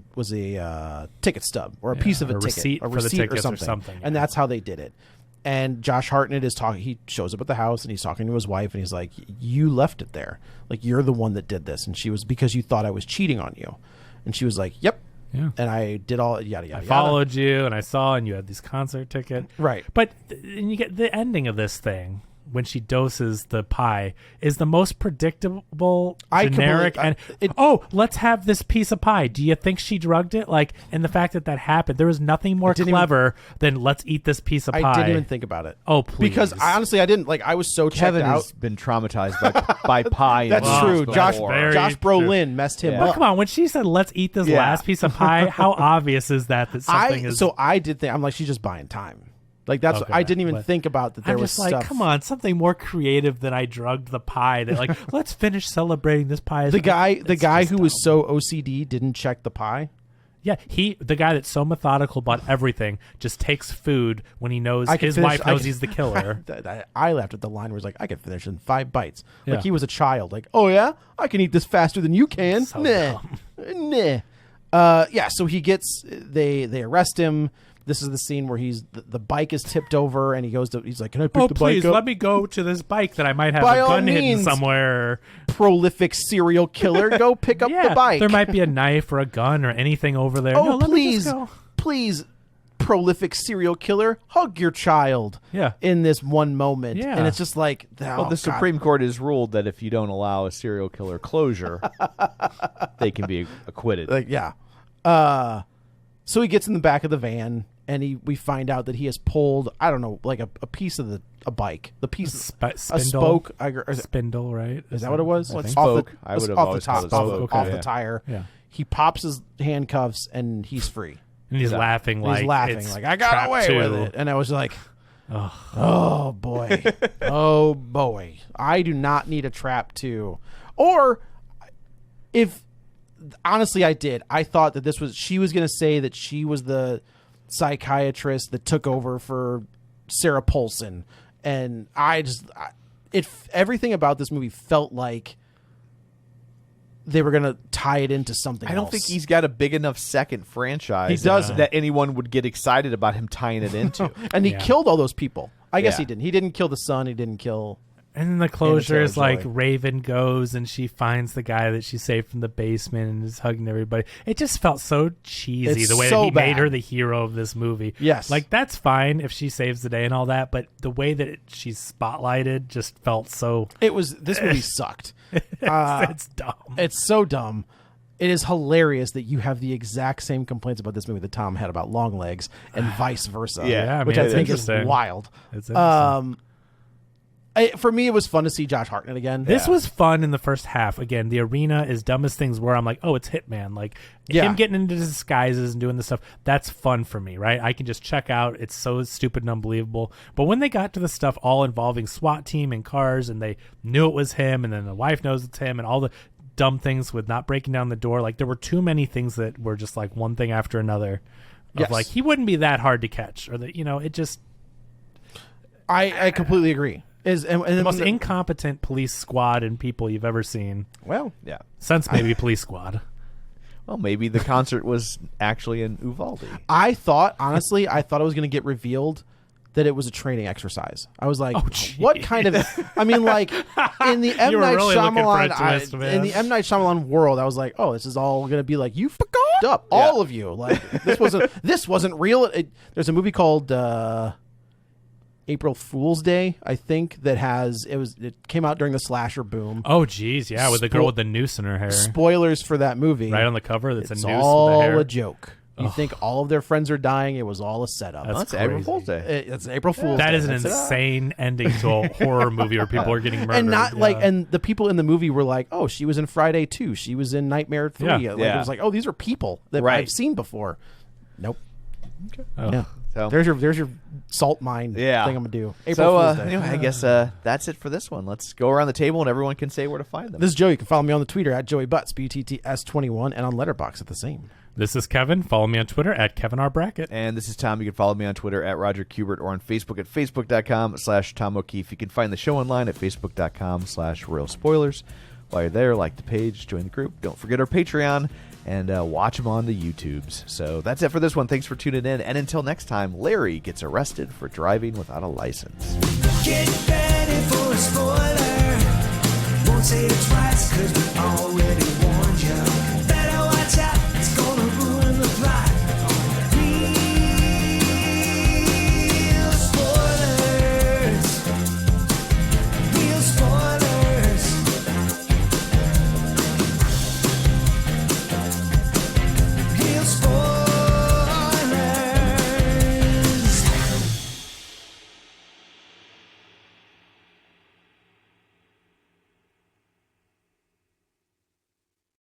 ticket stub or a piece of a ticket, a receipt or something. And that's how they did it. And Josh Hartnett is talking. He shows up at the house and he's talking to his wife and he's like, "You left it there. Like, you're the one that did this." And she was, because you thought I was cheating on you. And she was like, "Yep." Yeah. And I did all yada yada. I followed you and I saw, and you had this concert ticket. Right. But and you get the ending of this thing. When she doses the pie is the most predictable, generic, let's have this piece of pie. Do you think she drugged it? Like, and the fact that happened, there was nothing more clever than let's eat this piece of pie. I didn't even think about it. Oh, please. Because I didn't, like, I was so Kevin checked out. has been traumatized by pie. That's true. Josh Brolin true. messed him But up. come on, when she said let's eat this last piece of pie, how obvious is that something is? So I did think, I'm like, she's just buying time. Like, that's okay, I didn't even think about that. There was like, stuff. Come on, something more creative than I drugged the pie. That like, let's finish celebrating this pie. The guy who was so OCD didn't check the pie. Yeah, the guy that's so methodical about everything just takes food when he knows his wife knows he's the killer. I laughed at the line where he's like, "I can finish in 5 bites." Yeah. Like he was a child. Like, "Oh yeah, I can eat this faster than you can." So Nah. So he gets. They arrest him. This is the scene where the bike is tipped over and he's like, "Can I pick the bike up? Please let me go to this bike that I might have By a all gun hidden means, somewhere." Prolific serial killer, go pick up the bike. There might be a knife or a gun or anything over there. Oh, no, please, prolific serial killer, hug your child. Yeah. In this one moment. Yeah. And it's just like, the Supreme Court has ruled that if you don't allow a serial killer closure, they can be acquitted. Like, yeah. So he gets in the back of the van. And we find out that he has pulled, I don't know, like a piece of a bike, the piece, spindle, a spoke, spindle, right? Is that what it was? Spoke. I would have always called it spoke. Off the tire. Yeah. He pops his handcuffs and he's free. And he's laughing like he's laughing it's like I got Trap away 2. with it, and I was like, oh boy, oh boy, I do not need a Trap 2. Or if honestly, I did. I thought that she was going to say that she was the psychiatrist that took over for Sarah Paulson, and everything about this movie felt like they were going to tie it into something I don't else. think he's got a big enough second franchise. He doesn't. That anyone would get excited about him tying it into. And he killed all those people. I guess Yeah. he didn't. He didn't kill the son. He didn't kill. And then the closure is like Taylor-Joy. Raven goes and she finds the guy that she saved from the basement and is hugging everybody. It just felt so cheesy It's the way so that he made bad. her the hero of this movie. Yes. Like, that's fine if she saves the day and all that, but the way that she's spotlighted just felt so... This movie sucked. it's dumb. It's so dumb. It is hilarious that you have the exact same complaints about this movie that Tom had about Longlegs and vice versa. Yeah, I which mean, I it's think is interesting. wild. It's interesting. For me, it was fun to see Josh Hartnett again. This was fun in the first half. Again, the arena, as dumb as things were, I'm like, oh, it's Hitman. Like, him getting into disguises and doing this stuff, that's fun for me, right? I can just check out. It's so stupid and unbelievable. But when they got to the stuff all involving SWAT team and cars, and they knew it was him, and then the wife knows it's him, and all the dumb things with not breaking down the door, like, there were too many things that were just like one thing after another. Of like, he wouldn't be that hard to catch, or that, it just... I completely agree. And the most incompetent police squad and people you've ever seen. Well, Yeah. Since maybe Police Squad. Well, maybe the concert was actually in Uvalde. honestly, I thought it was going to get revealed that it was a training exercise. I was like, what kind of... I mean, like, in the M. You were Night really looking for a Shyamalan... twist, man. in the M. Night Shyamalan world, I was like, oh, this is all going to be like, you fucked up, all of you. Like, this wasn't real. There's a movie called... April Fool's Day, I think, that it came out during the slasher boom. Oh, geez, yeah, with the girl with the noose in her hair. Spoilers for that movie. Right on the cover, that's It's a noose all with the hair. a joke. You think all of their friends are dying. It was all a setup. That's April crazy. Fool's Day. It's April Fool's That Day. is an That's it. insane ending to a horror movie where people are getting murdered. And not like, Yeah. and the people in the movie were like, oh, she was in Friday 2. She was in Nightmare 3. Yeah. Like, Yeah. It was like, oh, these are people that Right. I've seen before. Nope. Oh. Yeah. So- There's your salt mine thing I'm going to do. April Fool's Day. Anyway, I guess that's it for this one. Let's go around the table and everyone can say where to find them. This is Joe. You can follow me on the Twitter at Joey Butts, BUTTS21, and on Letterboxd at the same. This is Kevin. Follow me on Twitter at KevinRBrackett. And this is Tom. You can follow me on Twitter at Roger Kubert or on Facebook at Facebook.com/Tom O'Keefe. You can find the show online at Facebook.com/Real Spoilers. While you're there, like the page, join the group. Don't forget our Patreon, and watch them on the YouTubes. So that's it for this one. Thanks for tuning in. And until next time, Larry gets arrested for driving without a license. Get ready for a spoiler